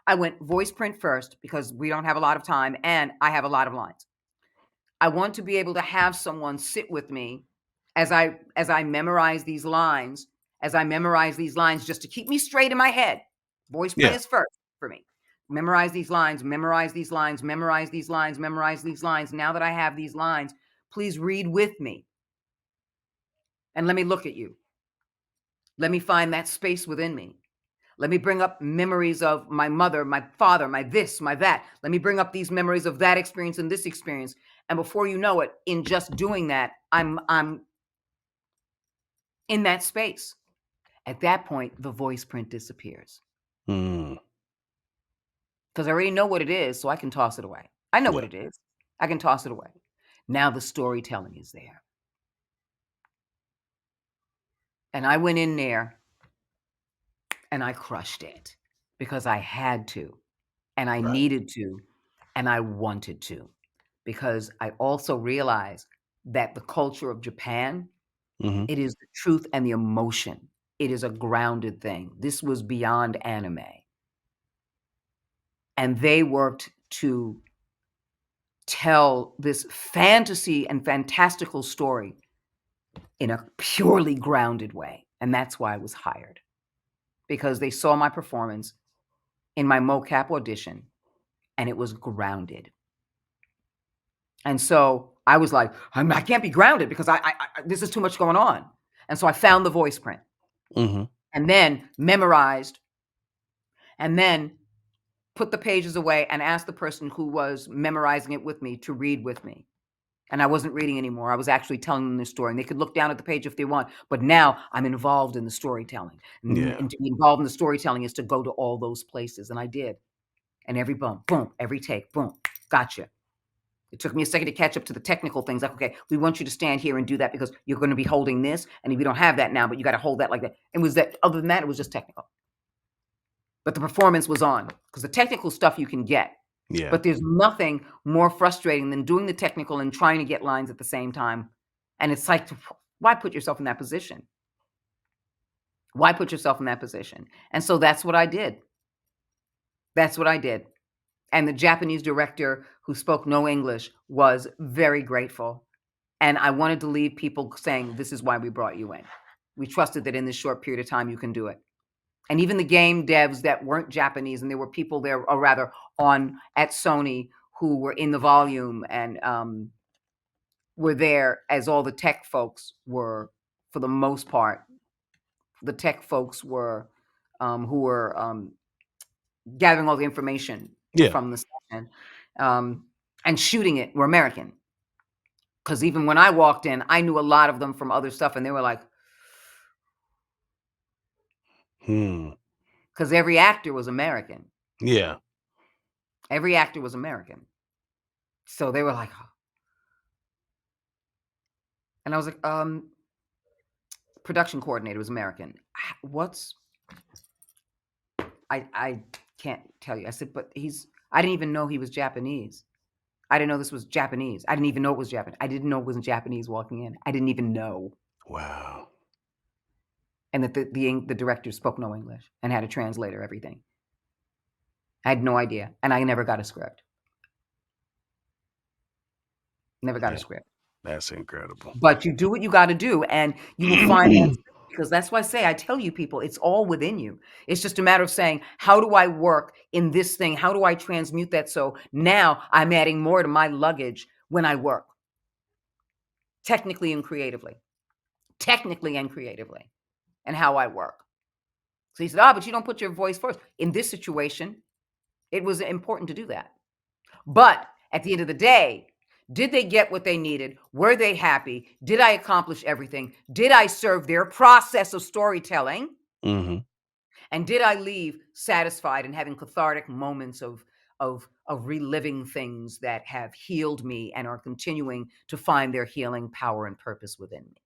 I went voice print first because we don't have a lot of time and I have a lot of lines. I want to be able to have someone sit with me as I memorize these lines, just to keep me straight in my head. Voice print Yeah. is first for me. Memorize these lines, memorize these lines, memorize these lines, memorize these lines. Now that I have these lines, please read with me and let me look at you. Let me find that space within me. Let me bring up memories of my mother, my father, my this, my that. Let me bring up these memories of that experience and this experience. And before you know it, in just doing that, I'm in that space. At that point, the voice print disappears Mm. because I already know what it is, so I can toss it away. I know what Yeah. it is. I can toss it away. Now the storytelling is there. And I went in there and I crushed it because I had to, and I Right. needed to, and I wanted to, because I also realized that the culture of Japan, Mhm. it is the truth and the emotion. It is a grounded thing. This was beyond anime. And they worked to tell this fantasy and fantastical story in a purely grounded way. And that's why I was hired, because they saw my performance in my mocap audition and it was grounded. And so I was like, I can't be grounded because I this is too much going on. And so I found the voice print Mhm. and then memorized and then put the pages away and asked the person who was memorizing it with me to read with me. And I wasn't reading anymore. I was actually telling them the story. And they could look down at the page if they want. But now I'm involved in the storytelling. Yeah. And to be involved in the storytelling is to go to all those places. And I did. And every boom, boom, every take, boom, gotcha. It took me a second to catch up to the technical things. Like, okay, we want you to stand here and do that because you're going to be holding this. And if you don't have that now, but you got to hold that like that. It was that, other than that, it was just technical. But the performance was on because the technical stuff you can get. Yeah. But there's nothing more frustrating than doing the technical and trying to get lines at the same time. And it's like, why put yourself in that position? Why put yourself in that position? And so that's what I did. That's what I did. And the Japanese director who spoke no English was very grateful. And I wanted to leave people saying, this is why we brought you in. We trusted that in this short period of time, you can do it. And even the game devs that weren't Japanese, and there were people there, or rather on at Sony, who were in the volume and were there as all the tech folks were, for the most part. The tech folks were who were gathering all the information Yeah. from the session and shooting it were American. Because even when I walked in, I knew a lot of them from other stuff, and they were like, Hmm. because every actor was American. Yeah. Every actor was American. So they were like, "Oh." And I was like, production coordinator was American. What's I can't tell you. I said, but I didn't even know he was Japanese. I didn't know this was Japanese. I didn't even know it was Japanese. I didn't know it wasn't Japanese walking in. I didn't even know. Wow. and that the director spoke no English and had a translator, everything. I had no idea, and I never got a script. Never got a Yeah, script. that's incredible. But you do what you gotta do, and you will find that space, because that's why I tell you people, it's all within you. It's just a matter of saying, "How do I work in this thing? How do I transmute that so now I'm adding more to my luggage when I work, technically and creatively, technically and creatively, and how I work." So he said, "Ah, but you don't put your voice first." In this situation, it was important to do that. But at the end of the day, did they get what they needed? Were they happy? Did I accomplish everything? Did I serve their process of storytelling? Mhm. And did I leave satisfied and having cathartic moments of reliving things that have healed me and are continuing to find their healing power and purpose within me?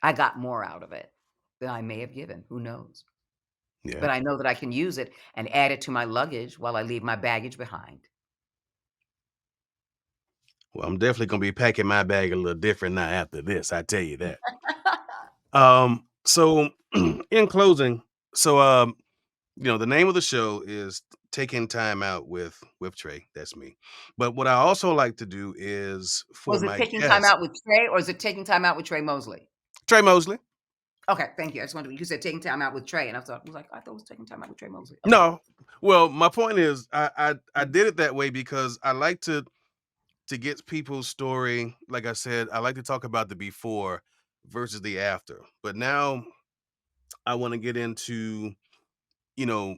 I got more out of it than I may have given. Who knows? Yeah. But I know that I can use it and add it to my luggage while I leave my baggage behind. Well, I'm definitely gonna be packing my bag a little different now after this, I tell you that. So in closing, so the name of the show is Taking Time Out with Trey. That's me. But what I also like to do is for Was it my taking time guests, out with Trey, or is it taking time out with Tre Mosley? Trey Mosley. Okay, thank you. I just wanted you said taking time out with Trey, and I thought it was taking time out with Tre Mosley. Okay. No, well, my point is I Mm. did it that way because I like to get people's story. Like I said, I like to talk about the before versus the after. But now I want to get into, you know,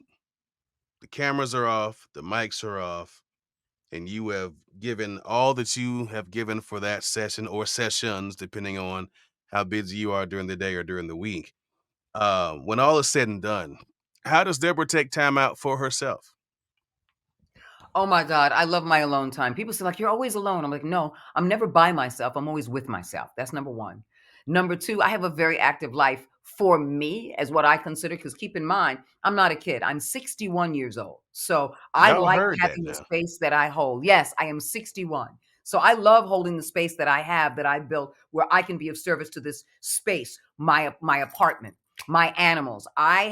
the cameras are off, the mics are off, and you have given all that you have given for that session or sessions, depending on how busy you are during the day or during the week. When all is said and done, how does Deborah take time out for herself? Oh my God, I love my alone time. People say, like, you're always alone. I'm like, no, I'm never by myself. I'm always with myself. That's number one. Number two, I have a very active life for me, as what I consider, because keep in mind, I'm not a kid. I'm 61 years old. So I Y'all like heard that having the now. space that I hold. Yes, I am 61. So I love holding the space that I have, that I built, where I can be of service to this space, my apartment, my animals. I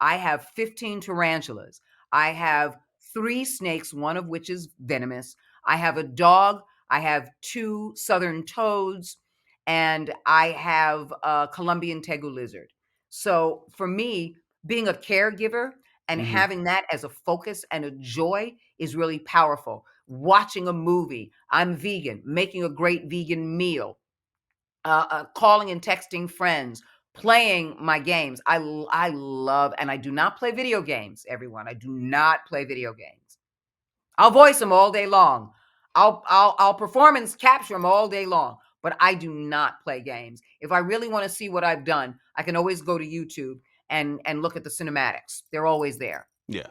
have 15 tarantulas. I have three snakes, one of which is venomous. I have a dog. I have two southern toads, and I have a Colombian tegu lizard. So for me, being a caregiver and Mhm. having that as a focus and a joy is really powerful. Watching a movie, I'm vegan, making a great vegan meal, calling and texting friends, playing my games. I love, and I do not play video games, everyone. I do not play video games. I'll voice them all day long. I'll performance capture them all day long, but I do not play games. If I really want to see what I've done, I can always go to YouTube and look at the cinematics. They're always there. Yeah.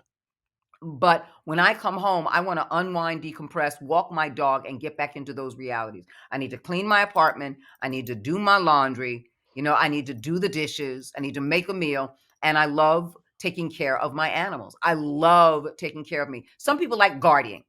But when I come home, I want to unwind, decompress, walk my dog, and get back into those realities. I need to clean my apartment. I need to do my laundry. I need to do the dishes. I need to make a meal. And I love taking care of my animals. I love taking care of me. Some people like gardening.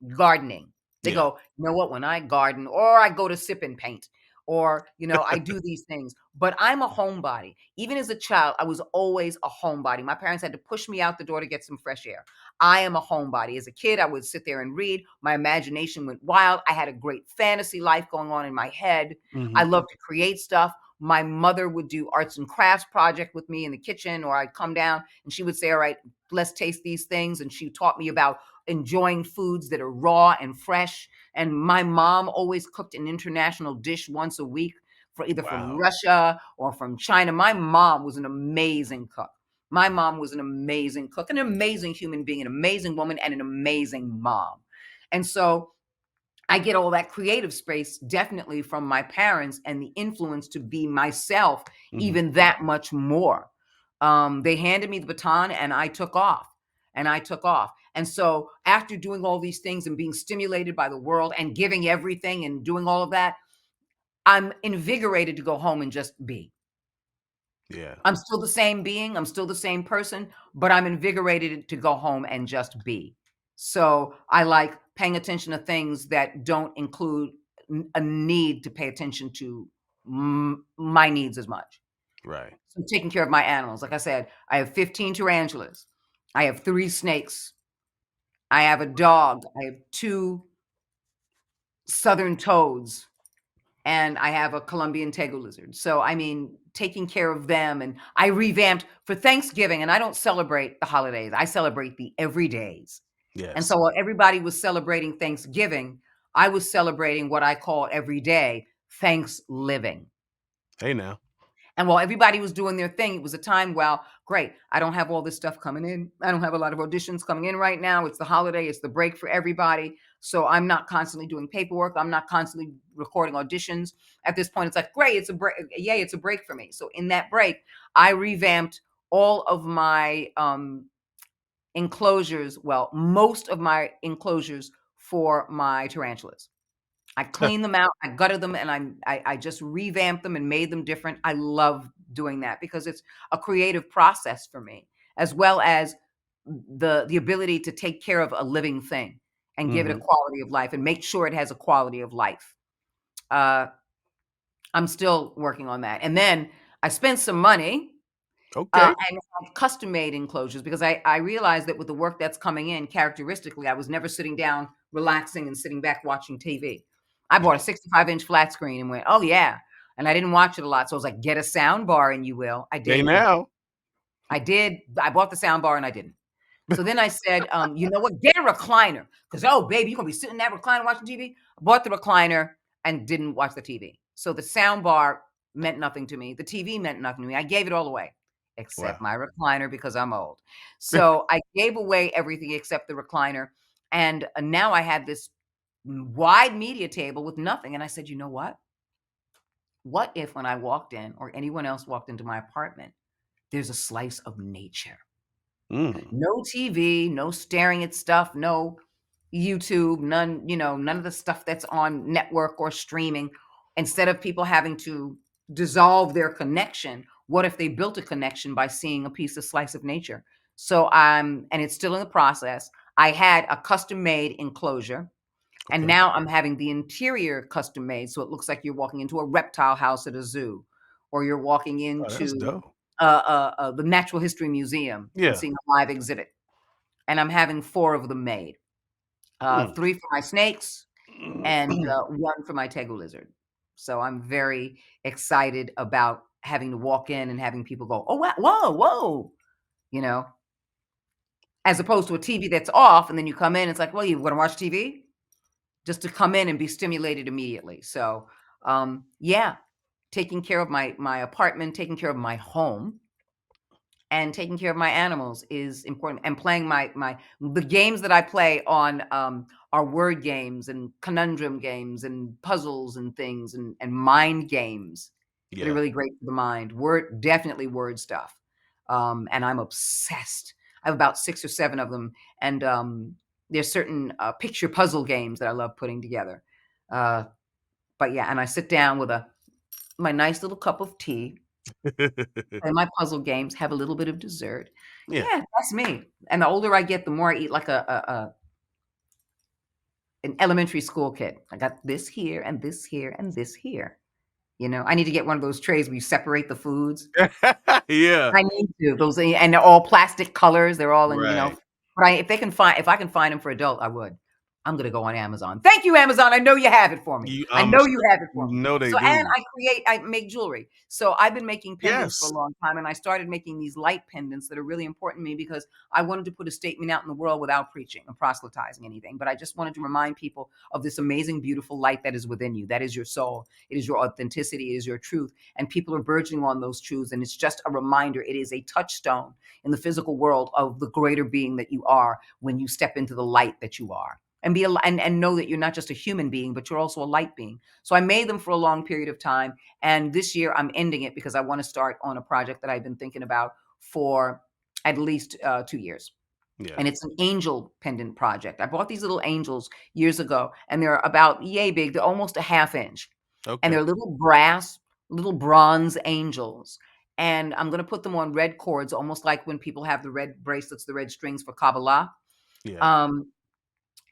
They Yeah. go, you know what, when I garden, or I go to sip and paint, or, I do these things. But I'm a homebody. Even as a child, I was always a homebody. My parents had to push me out the door to get some fresh air. I am a homebody. As a kid, I would sit there and read. My imagination went wild. I had a great fantasy life going on in my head. I Mhm. love to create stuff. My mother would do arts and crafts project with me in the kitchen, or I'd come down and she would say, all right, let's taste these things. And she taught me about enjoying foods that are raw and fresh. And my mom always cooked an international dish once a week, for either from Wow. Russia or from China. My mom was an amazing cook. My mom was an amazing cook, an amazing human being, an amazing woman, and an amazing mom. And so I get all that creative space definitely from my parents, and the influence to be myself Mhm. even that much more. They handed me the baton, and I took off. And I took off. And so after doing all these things and being stimulated by the world and giving everything and doing all of that, I'm invigorated to go home and just be. Yeah. I'm still the same being, I'm still the same person, but I'm invigorated to go home and just be. So I like paying attention to things that don't include a need to pay attention to my needs as much. Right. So taking care of my animals. Like I said, I have 15 tarantulas. I have 3 snakes. I have a dog. I have 2 southern toads, and I have a Colombian tegu lizard. So, I mean, taking care of them, and I revamped for Thanksgiving, and I don't celebrate the holidays. I celebrate the everydays. And so Yes. while everybody was celebrating Thanksgiving, I was celebrating what I call every day thanks living. Hey now. And while everybody was doing their thing, it was a time, well, great. I don't have all this stuff coming in. I don't have a lot of auditions coming in right now. It's the holiday, it's the break for everybody. So I'm not constantly doing paperwork. I'm not constantly recording auditions. At this point, it's like, great, it's a break. Yay, it's a break for me. So in that break, I revamped all of my enclosures, well, most of my enclosures for my tarantulas. I cleaned them out, I gutted them, and I just revamped them and made them different. I love doing that because it's a creative process for me, as well as the ability to take care of a living thing and give it a Mhm. quality of life and make sure it has a quality of life. Uh, I'm still working on that. And then I spent some money Okay. and have custom made enclosures because I realized that with the work that's coming in, characteristically, I was never sitting down, relaxing, and sitting back watching TV. I bought a 65-inch flat screen and went, oh, yeah. And I didn't watch it a lot. So I was like, get a sound bar and you will. I Hey did. now. I did. I bought the sound bar and I didn't. So then I said, you know what? Get a recliner. Because, oh, baby, you're going to be sitting in that recliner watching TV. I bought the recliner and didn't watch the TV. So the sound bar meant nothing to me. The TV meant nothing to me. I gave it all away, except Wow. my recliner because I'm old. So I gave away everything except the recliner. And now I had this wide media table with nothing. And I said, you know what? What if when I walked in or anyone else walked into my apartment, there's a slice of nature? Mm. No TV, no staring at stuff, no YouTube, none, none of the stuff that's on network or streaming. Instead of people having to dissolve their connection, what if they built a connection by seeing a piece of slice of nature? So and it's still in the process. I had a custom made enclosure, and Okay. now I'm having the interior custom made. So it looks like you're walking into a reptile house at a zoo, or you're walking Oh, that's into dope. the Natural History Museum and Yeah. seeing a live exhibit. And I'm having 4 of them made. Mm. 3 for my snakes and 1 for my tegu lizard. So I'm very excited about having to walk in and having people go, "Oh, wow, whoa, whoa," you know, as opposed to a TV that's off, and then you come in, it's like, "Well, you wanna watch TV?" Just to come in and be stimulated immediately. So, yeah, taking care of my apartment, taking care of my home, and taking care of my animals is important, and playing the games that I play on, are word games and conundrum games and puzzles and things and mind games that are Yeah. really great for the mind. Definitely word stuff. And I'm obsessed. I have about 6 or 7 of them, and, there's certain, picture puzzle games that I love putting together. Uh, but yeah, and I sit down with a my nice little cup of tea, play my puzzle games, have a little bit of dessert. Yeah. Yeah, that's me. And the older I get, the more I eat like an elementary school kid. I got this here and this here and this here. I need to get one of those trays where you separate the foods. Yeah. I need to. Those and they're all plastic colors. They're all in, Right. but if I can find them for adult, I would. I'm gonna go on Amazon. Thank you, Amazon. I know you have it for me. You I I'm know s you have it for You me. know they So, and do. I make jewelry. So I've been making pendants for a Yes. long time, and I started making these light pendants that are really important to me because I wanted to put a statement out in the world without preaching and proselytizing anything. But I just wanted to remind people of this amazing, beautiful light that is within you. That is your soul. It is your authenticity. It is your truth. And people are burgeoning on those truths. And it's just a reminder. It is a touchstone in the physical world of the greater being that you are when you step into the light that you are. And know that you're not just a human being, but you're also a light being. So I made them for a long period of time, and this year I'm ending it because I want to start on a project that I've been thinking about for at least 2 years. Yeah. And it's an angel pendant project. I bought these little angels years ago, and they're about yay big. They're almost a half inch, and Okay. they're little bronze angels. And I'm going to put them on red cords, almost like when people have the red bracelets, the red strings for Kabbalah. Yeah. Um,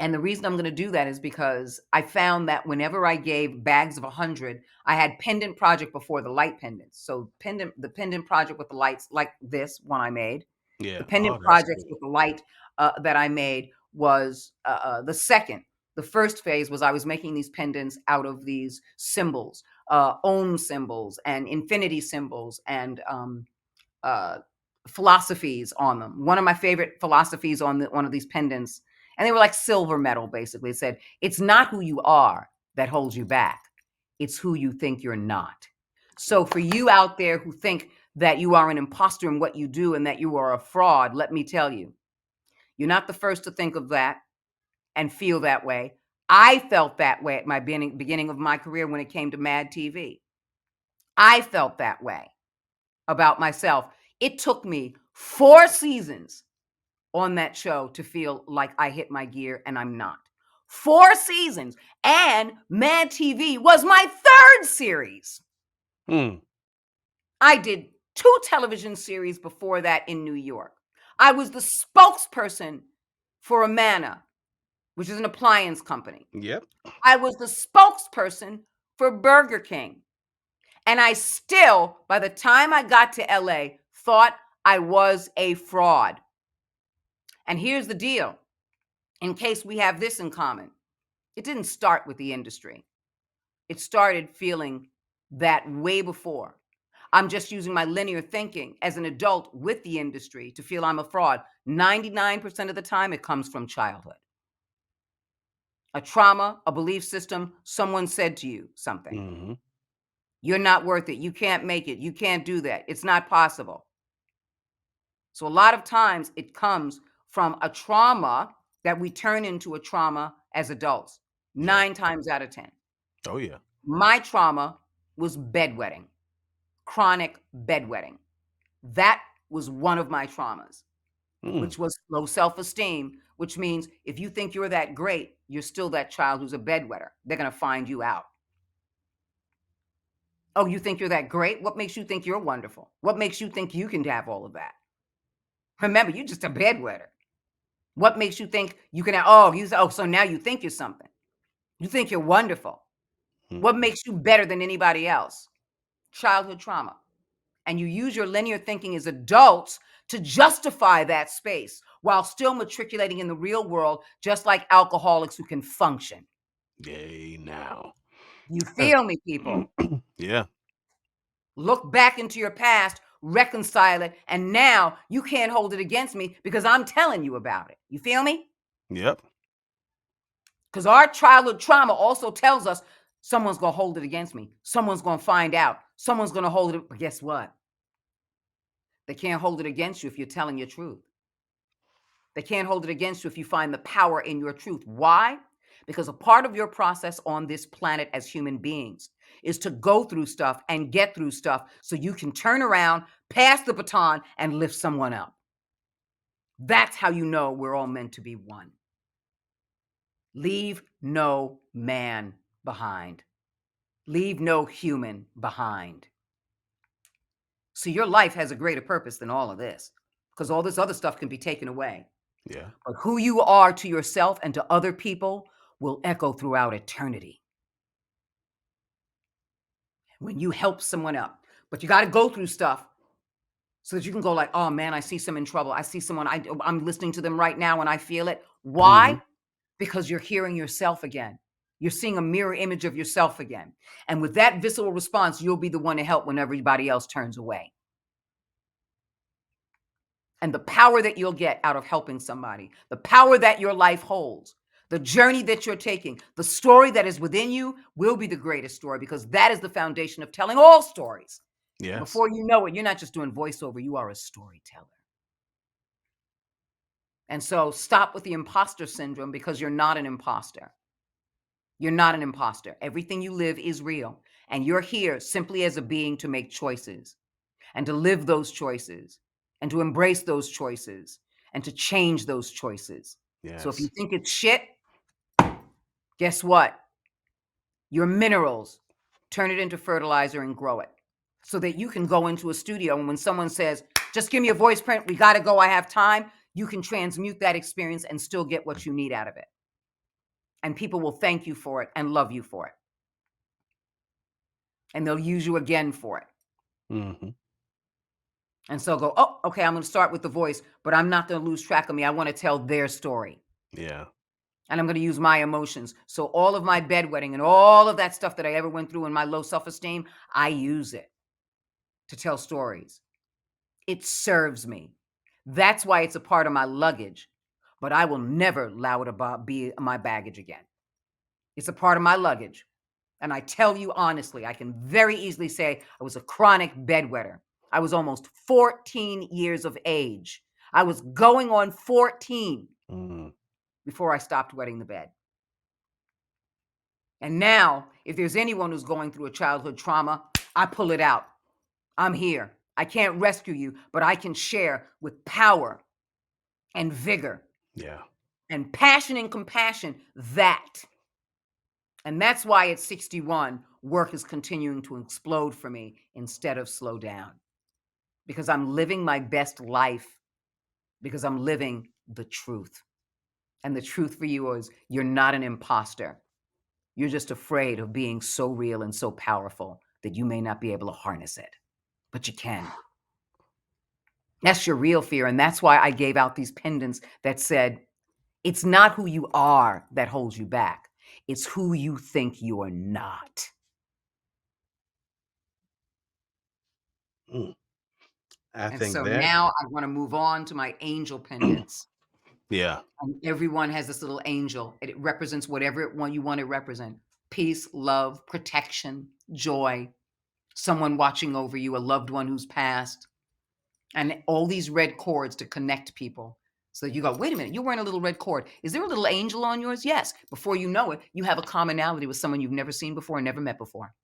And the reason I'm going to do that is because I found that whenever I gave bags of 100, I had pendant project before the light pendants. So the pendant project with the lights like this one I made, the Yeah. pendant Oh, that's projects cool. with the light that I made was the second. The first phase was I was making these pendants out of these symbols, Om symbols and infinity symbols and uh, philosophies on them. One of my favorite philosophies on one of these pendants, and they were like silver metal, basically. It said, "It's not who you are that holds you back; it's who you think you're not." So, for you out there who think that you are an imposter in what you do and that you are a fraud, let me tell you, you're not the first to think of that and feel that way. I felt that way at my beginning of my career when it came to Mad TV. I felt that way about myself. It took me 4 seasons on that show to feel like I hit my gear, and I'm not. 4 seasons, and Mad TV was my 3rd series. Hmm. I did 2 television series before that in New York. I was the spokesperson for Amana, which is an appliance company. Yep. I was the spokesperson for Burger King. And I still, by the time I got to LA, thought I was a fraud. And here's the deal, in case we have this in common. It didn't start with the industry. It started feeling that way before. I'm just using my linear thinking as an adult with the industry to feel I'm a fraud. 99% of the time, it comes from childhood. A trauma, a belief system, someone said to you something. Hmm. You're not worth it. You can't make it. You can't do that. It's not possible. So a lot of times it comes from a trauma that we turn into a trauma as adults, Yeah. 9 times out of 10. Oh, yeah. My trauma was bedwetting, chronic bedwetting. That was one of my traumas, Mm. which was low self-esteem, which means if you think you're that great, you're still that child who's a bedwetter. They're going to find you out. Oh, you think you're that great? What makes you think you're wonderful? What makes you think you can have all of that? Remember, you're just a bedwetter. What makes you think you can have, so now you think you're something. You think you're wonderful. Mm. What makes you better than anybody else? Childhood trauma. And you use your linear thinking as adults to justify that space while still matriculating in the real world, just like alcoholics who can function. Yay now. You feel me, people? Yeah. Look back into your past, reconcile it, and now you can't hold it against me because I'm telling you about it. You feel me? Yep. Because our childhood trauma also tells us someone's going to hold it against me. Someone's going to find out. Someone's going to hold it. But guess what? They can't hold it against you if you're telling your truth. They can't hold it against you if you find the power in your truth. Why? Because a part of your process on this planet as human beings is to go through stuff and get through stuff so you can turn around, pass the baton, and lift someone up. That's how you know we're all meant to be one. Leave no man behind. Leave no human behind. See, your life has a greater purpose than all of this because all this other stuff can be taken away. Yeah. But who you are to yourself and to other people will echo throughout eternity. When you help someone out, but you got to go through stuff so that you can go like, oh man, I see someone in trouble. I see someone, I'm listening to them right now and I feel it. Hmm. Why? Because you're hearing yourself again. You're seeing a mirror image of yourself again. And with that visceral response, you'll be the one to help when everybody else turns away. And the power that you'll get out of helping somebody, the power that your life holds, the journey that you're taking, the story that is within you will be the greatest story because that is the foundation of telling all stories. And Yes. before you know it, you're not just doing voiceover, you are a storyteller. And so stop with the imposter syndrome because you're not an imposter. You're not an imposter. Everything you live is real. And you're here simply as a being to make choices and to live those choices and to embrace those choices and to change those choices. So if you Yes. think it's shit, guess what? Your minerals, turn it into fertilizer and grow it so that you can go into a studio. And when someone says, just give me a voice print, we got to go, I have time, you can transmute that experience and still get what you need out of it. and people will thank you for it and love you for it. And they'll use you again for it. Mhm. And so go, oh, okay, I'm going to start with the voice, but I'm not going to lose track of me. I want to tell their story. Yeah. And I'm going to use my emotions. So all of my bedwetting and all of that stuff that I ever went through in my low self-esteem, I use it to tell stories. It serves me. That's why it's a part of my luggage, but I will never allow it to be my baggage again. It's a part of my luggage. And I tell you honestly, I can very easily say I was a chronic bedwetter. I was almost 14 years of age. I was going on 14 Mm. before I stopped wetting the bed. And now, if there's anyone who's going through a childhood trauma, I pull it out. I'm here. I can't rescue you, but I can share with power and vigor Yeah. and passion and compassion that. And that's why at 61, work is continuing to explode for me instead of slow down. Because I'm living my best life, because I'm living the truth. And the truth for you is you're not an imposter. You're just afraid of being so real and so powerful that you may not be able to harness it. But you can. That's your real fear. And that's why I gave out these pendants that said, it's not who you are that holds you back. It's who you think you are not. Mm. I And think so that now I want to move on to my angel pendants. yeah. And everyone has this little angel, and it represents whatever one you want to represent: peace, love, protection, joy, someone watching over you, a loved one who's passed, and all these red cords to connect people. So you go, wait a minute, you're wearing a little red cord. Is there a little angel on yours? Yes. Before you know it, you have a commonality with someone you've never seen before and never met before.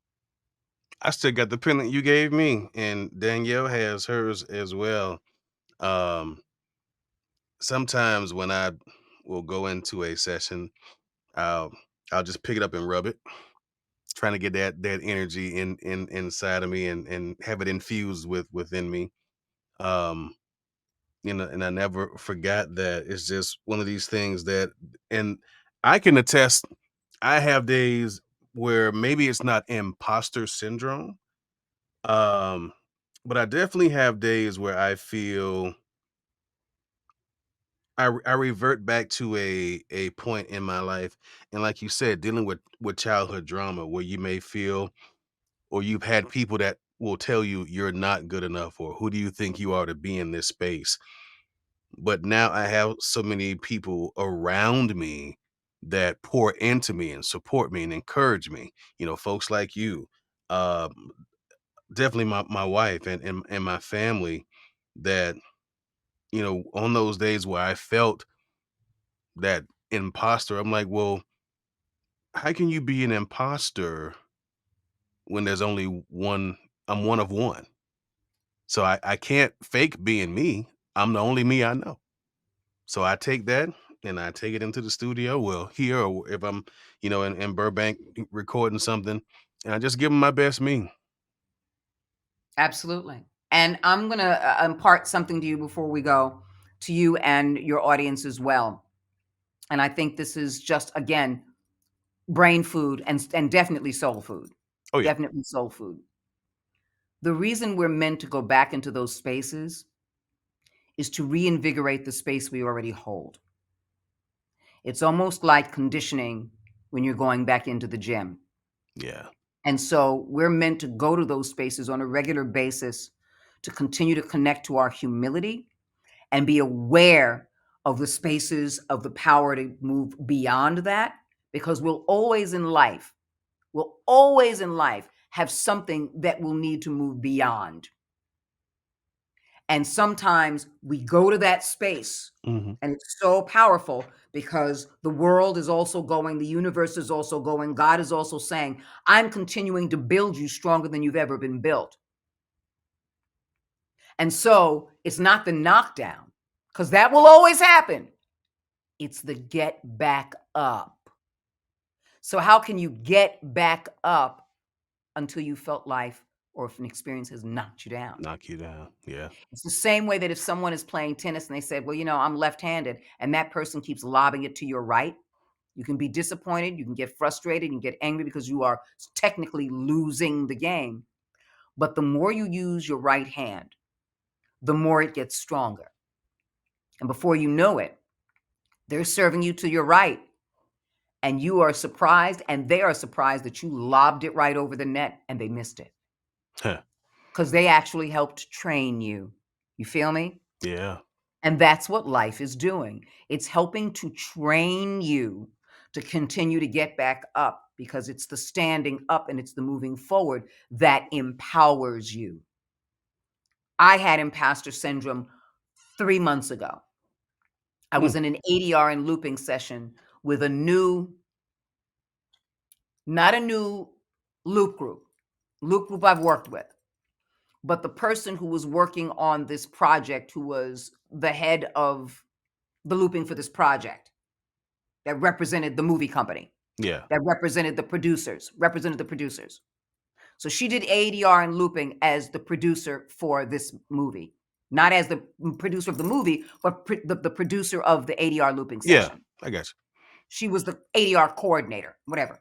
I still got the pendant you gave me, and Danielle has hers as well. Um, Sometimes when I will go into a session, I'll I'll just pick it up and rub it, trying to get that energy in inside of me and have it infused within me. Um, and I never forgot that. It's just one of these things that, and I can attest. I have days where maybe it's not imposter syndrome, um, but I definitely have days where I feel I revert back to a point in my life, and like you said, dealing with childhood drama where you may feel, or you've had people that will tell you you're not good enough, or who do you think you are to be in this space. But now I have so many people around me that pour into me and support me and encourage me. Folks like you, um, definitely my wife and my family. That on those days where I felt that imposter, I'm like, well, how can you be an imposter when there's only one? I'm one of one, so I can't fake being me. I'm the only me I know. So I take that and I take it into the studio, well, here, or if I'm, in Burbank recording something, and I just give them my best me. Absolutely. And I'm going to impart something to you before we go, to you and your audience as well. And I think this is just, again, brain food and definitely soul food. Oh yeah, Definitely soul food. The reason we're meant to go back into those spaces is to reinvigorate the space we already hold. It's almost like conditioning when you're going back into the gym. yeah, And so we're meant to go to those spaces on a regular basis to continue to connect to our humility and be aware of the spaces of the power to move beyond that, because we'll always in life have something that we'll need to move beyond. And sometimes we go to that space, hmm, and it's so powerful because the world is also going, the universe is also going, God is also saying, I'm continuing to build you stronger than you've ever been built. And so it's not the knockdown, because that will always happen. It's the get back up. So, how can you get back up until you felt life or if an experience has knocked you down? knock you down. Yeah, It's the same way that if someone is playing tennis and they say, well, I'm left handed, and that person keeps lobbing it to your right, You can be disappointed, you can get frustrated, you can get angry because you are technically losing the game. But the more you use your right hand, the more it gets stronger. And before you know it, they're serving you to your right. And you are surprised, and they are surprised that you lobbed it right over the net and they missed it. Huh. Because they actually helped train you. You feel me? Yeah. And that's what life is doing. It's helping to train you to continue to get back up, because it's the standing up and it's the moving forward that empowers you. I had imposter syndrome 3 months ago. I was Mm. in an ADR and looping session with not a new loop group I've worked with, but the person who was working on this project, who was the head of the looping for this project, that represented the movie company, Yeah. that represented the producers. So she did ADR and looping as the producer for this movie, not as the producer of the movie, but the producer of the ADR looping Yeah. session. I got She was the ADR coordinator, whatever.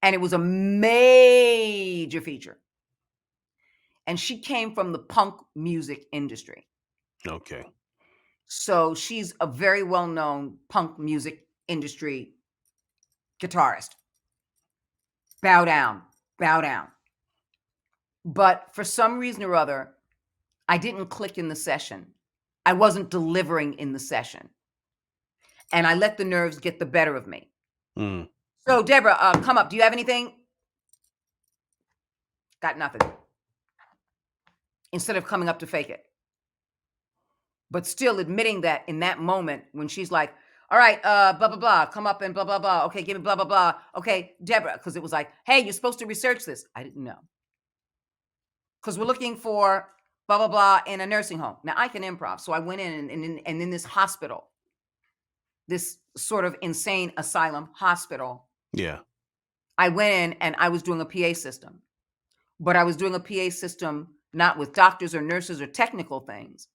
And it was a major feature. And she came from the punk music industry. you. Okay. So she's a very well-known punk music industry guitarist. Bow down, bow down. But for some reason or other, I didn't click in the session. I wasn't delivering in the session. And I let the nerves get the better of me. Mm. So, Debra, come up. Do you have anything? Got nothing. Instead of coming up to fake it. But still admitting that in that moment when she's like, all right, blah, blah, blah, come up and blah, blah, blah. Okay, give me blah, blah, blah. Okay, Debra, because it was like, hey, you're supposed to research this. I didn't know. Because we're looking for blah, blah, blah in a nursing home. Now, I can improv. So I went in and in this hospital, this sort of insane asylum hospital, Yeah. I went in and I was doing a PA system. But I was doing a PA system not with doctors or nurses or technical things.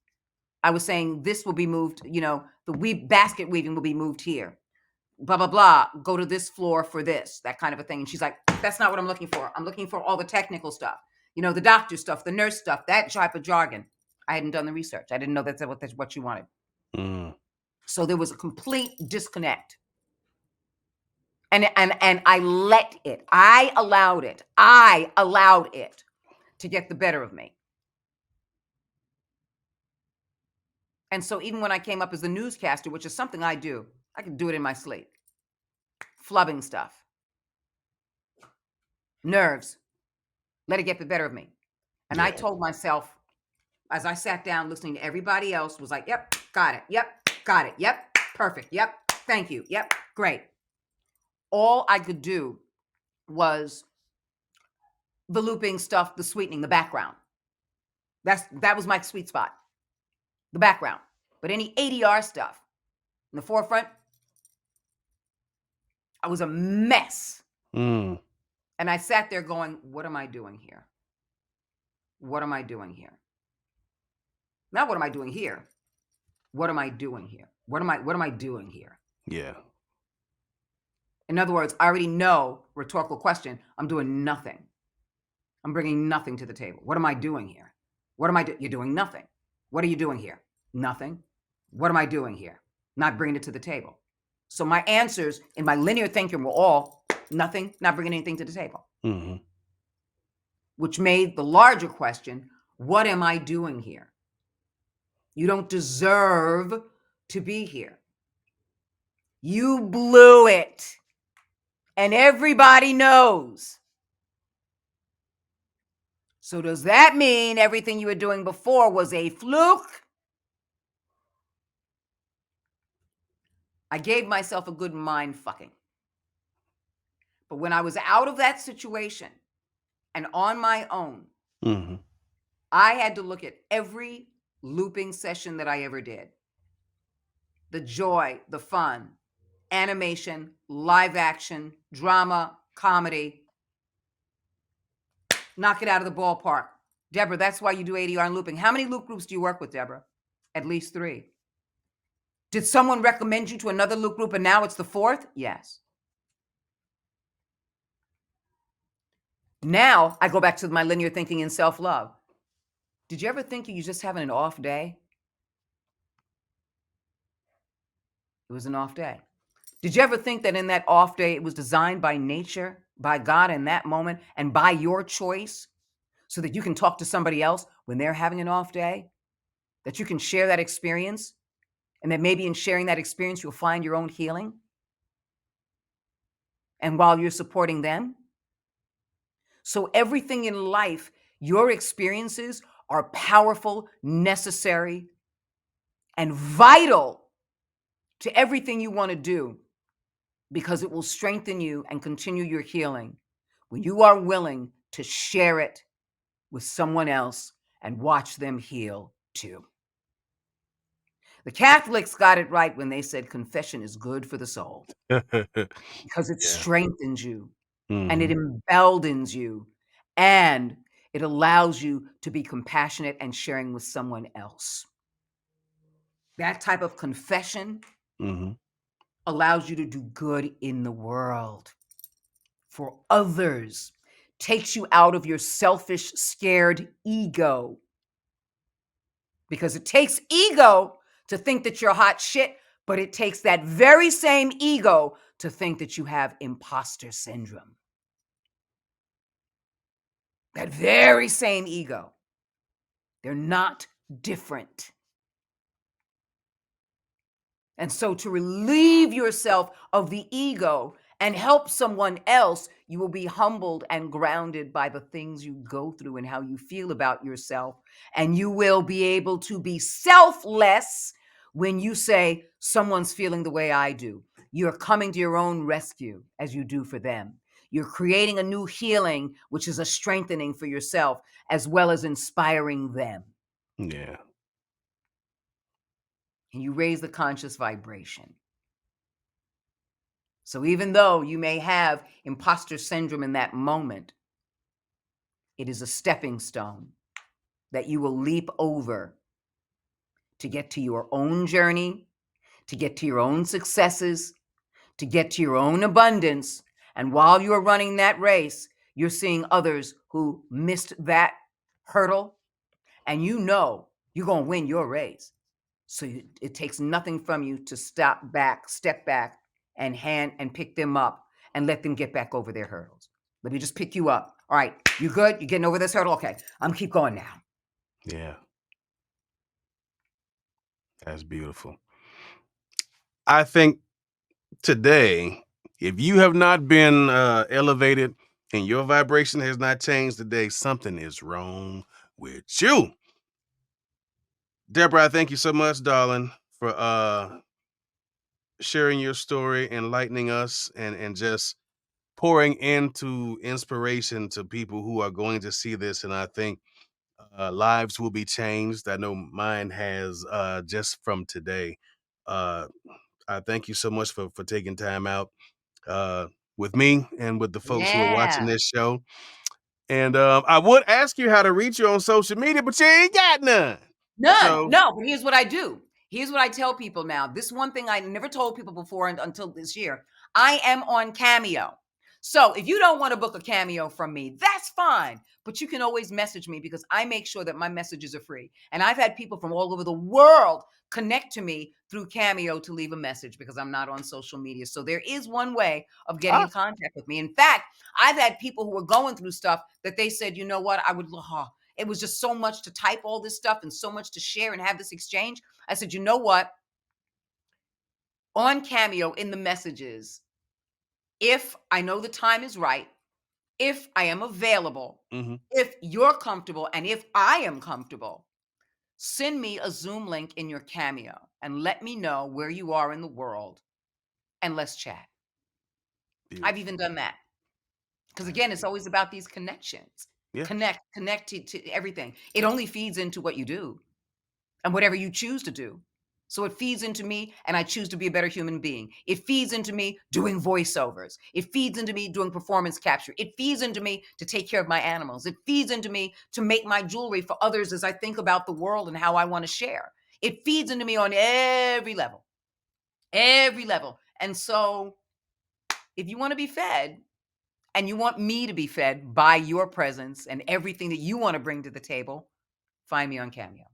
I was saying this will be moved, the basket weaving will be moved here. Blah, blah, blah. Go to this floor for this, that kind of a thing. And she's like, that's not what I'm looking for. I'm looking for all the technical stuff, the doctor stuff, the nurse stuff, that type of jargon. I hadn't done the research. I didn't know that's what you wanted. Mm. So there was a complete disconnect. And I let it. I allowed it to get the better of me. And so even when I came up as the newscaster, which is something I do, I can do it in my sleep. Flubbing stuff. Nerves. Let it get the better of me. And I Yeah. told myself, as I sat down listening to everybody else, was like, yep, got it. Yep, got it. Yep, perfect. Yep, thank you. Yep, great. All I could do was the looping stuff, the sweetening, the background. That was my sweet spot, the background. But any ADR stuff in the forefront, I was a mess. Mm. And I sat there going, what am I doing here? What am I doing here? Not what am I doing here? What am I doing here? What am I doing here? Yeah. In other words, I already know, rhetorical question, I'm doing nothing. I'm bringing nothing to the table. What am I doing here? What am I doing? You're doing nothing. What are you doing here? Nothing. What am I doing here? Not bringing it to the table. So my answers in my linear thinking were all nothing, not bringing anything to the table, Mm-hmm. which made the larger question, what am I doing here? You don't deserve to be here. You blew it. And everybody knows. So does that mean everything you were doing before was a fluke? I gave myself a good mind fucking. But when I was out of that situation and on my own, Mm-hmm. I had to look at every looping session that I ever did. The joy, the fun, animation, live action, drama, comedy. Knock it out of the ballpark. Debra, that's why you do ADR and looping. How many loop groups do you work with, Debra? At least 3. Did someone recommend you to another group and now it's the fourth? Yes. Now I go back to my linear thinking and self-love. Did you ever think you just having an off day? It was an off day. Did you ever think that in that off day, it was designed by nature, by God in that moment, and by your choice so that you can talk to somebody else when they're having an off day? That you can share that experience, and that maybe in sharing that experience, you'll find your own healing? And while you're supporting them? So everything in life, your experiences are powerful, necessary, and vital to everything you want to do because it will strengthen you and continue your healing when you are willing to share it with someone else and watch them heal too. The Catholics got it right when they said confession is good for the soul because it Yeah. strengthens you and it Mhm. emboldens you and it allows you to be compassionate and sharing with someone else. That type of confession Mhm. allows you to do good in the world for others, takes you out of your selfish, scared ego. Because it takes ego to think that you're hot shit, but it takes that very same ego to think that you have imposter syndrome. That very same ego. They're not different. And so to relieve yourself of the ego and help someone else, you will be humbled and grounded by the things you go through and how you feel about yourself. And you will be able to be selfless when you say, someone's feeling the way I do. You're coming to your own rescue as you do for them. You're creating a new healing, which is a strengthening for yourself, as well as inspiring them. Yeah. And you raise the conscious vibration. So even though you may have imposter syndrome in that moment, it is a stepping stone that you will leap over to get to your own journey, to get to your own successes, to get to your own abundance. And while you're running that race, you're seeing others who missed that hurdle, and you know you're going to win your race. So it takes nothing from you to step back, and pick them up and let them get back over their hurdles. Let me just pick you up. All right, you good? You getting over this hurdle? Okay, I'm keep going now. Yeah. That's beautiful. I think today, if you have not been elevated and your vibration has not changed today, something is wrong with you. Deborah, I thank you so much, darling, for sharing your story, enlightening us, and just pouring into inspiration to people who are going to see this. And I think lives will be changed. I know mine has just from today. Uh, I thank you so much for taking time out uh, with me and with the folks who are watching Yeah. this show. And I would ask you how to reach you on social media, but you ain't got none. None. So, No, but here's what I do. Here's what I tell people now. This one thing I never told people before until this year. I am on Cameo. So if you don't want to book a Cameo from me, that's fine. But you can always message me because I make sure that my messages are free. And I've had people from all over the world connect to me through Cameo to leave a message because I'm not on social media. So there is one way of getting ah, in contact with me. In fact, I've had people who were going through stuff that they said, you know what, it was just so much to type all this stuff and so much to share and have this exchange. I said, you know what? On Cameo in the messages, if I know the time is right, if I am available, hmm if you're comfortable, and if I am comfortable, send me a Zoom link in your Cameo and let me know where you are in the world and let's chat. I've beautiful. even done that. Because That's again, it's beautiful. always about these connections. Yeah. Connect to everything. It only feeds into what you do and whatever you choose to do. So it feeds into me, and I choose to be a better human being. It feeds into me doing voiceovers. It feeds into me doing performance capture. It feeds into me to take care of my animals. It feeds into me to make my jewelry for others as I think about the world and how I want to share. It feeds into me on every level. every level. And so if you want to be fed and you want me to be fed by your presence and everything that you want to bring to the table, find me on Cameo.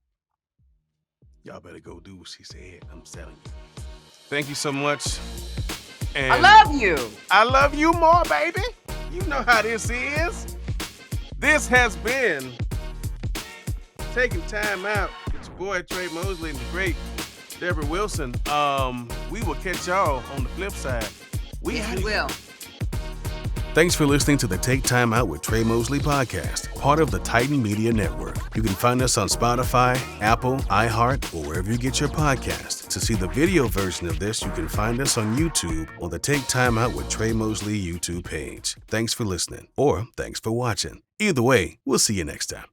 Y'all better go do what she said. I'm telling you. Thank you so much. I And love you. I love you more, baby. You know how this is. This has been Taking Time Out with your boy Tre Mosley and the great Debra Wilson. We will catch y'all on the flip side. Yes, we will. Thanks for listening to the Take Time Out with Tre Mosley podcast, part of the Titan Media Network. You can find us on Spotify, Apple, iHeart, or wherever you get your podcasts. To see the video version of this, you can find us on YouTube on the Take Time Out with Tre Mosley YouTube page. Thanks for listening, or thanks for watching. Either way, we'll see you next time.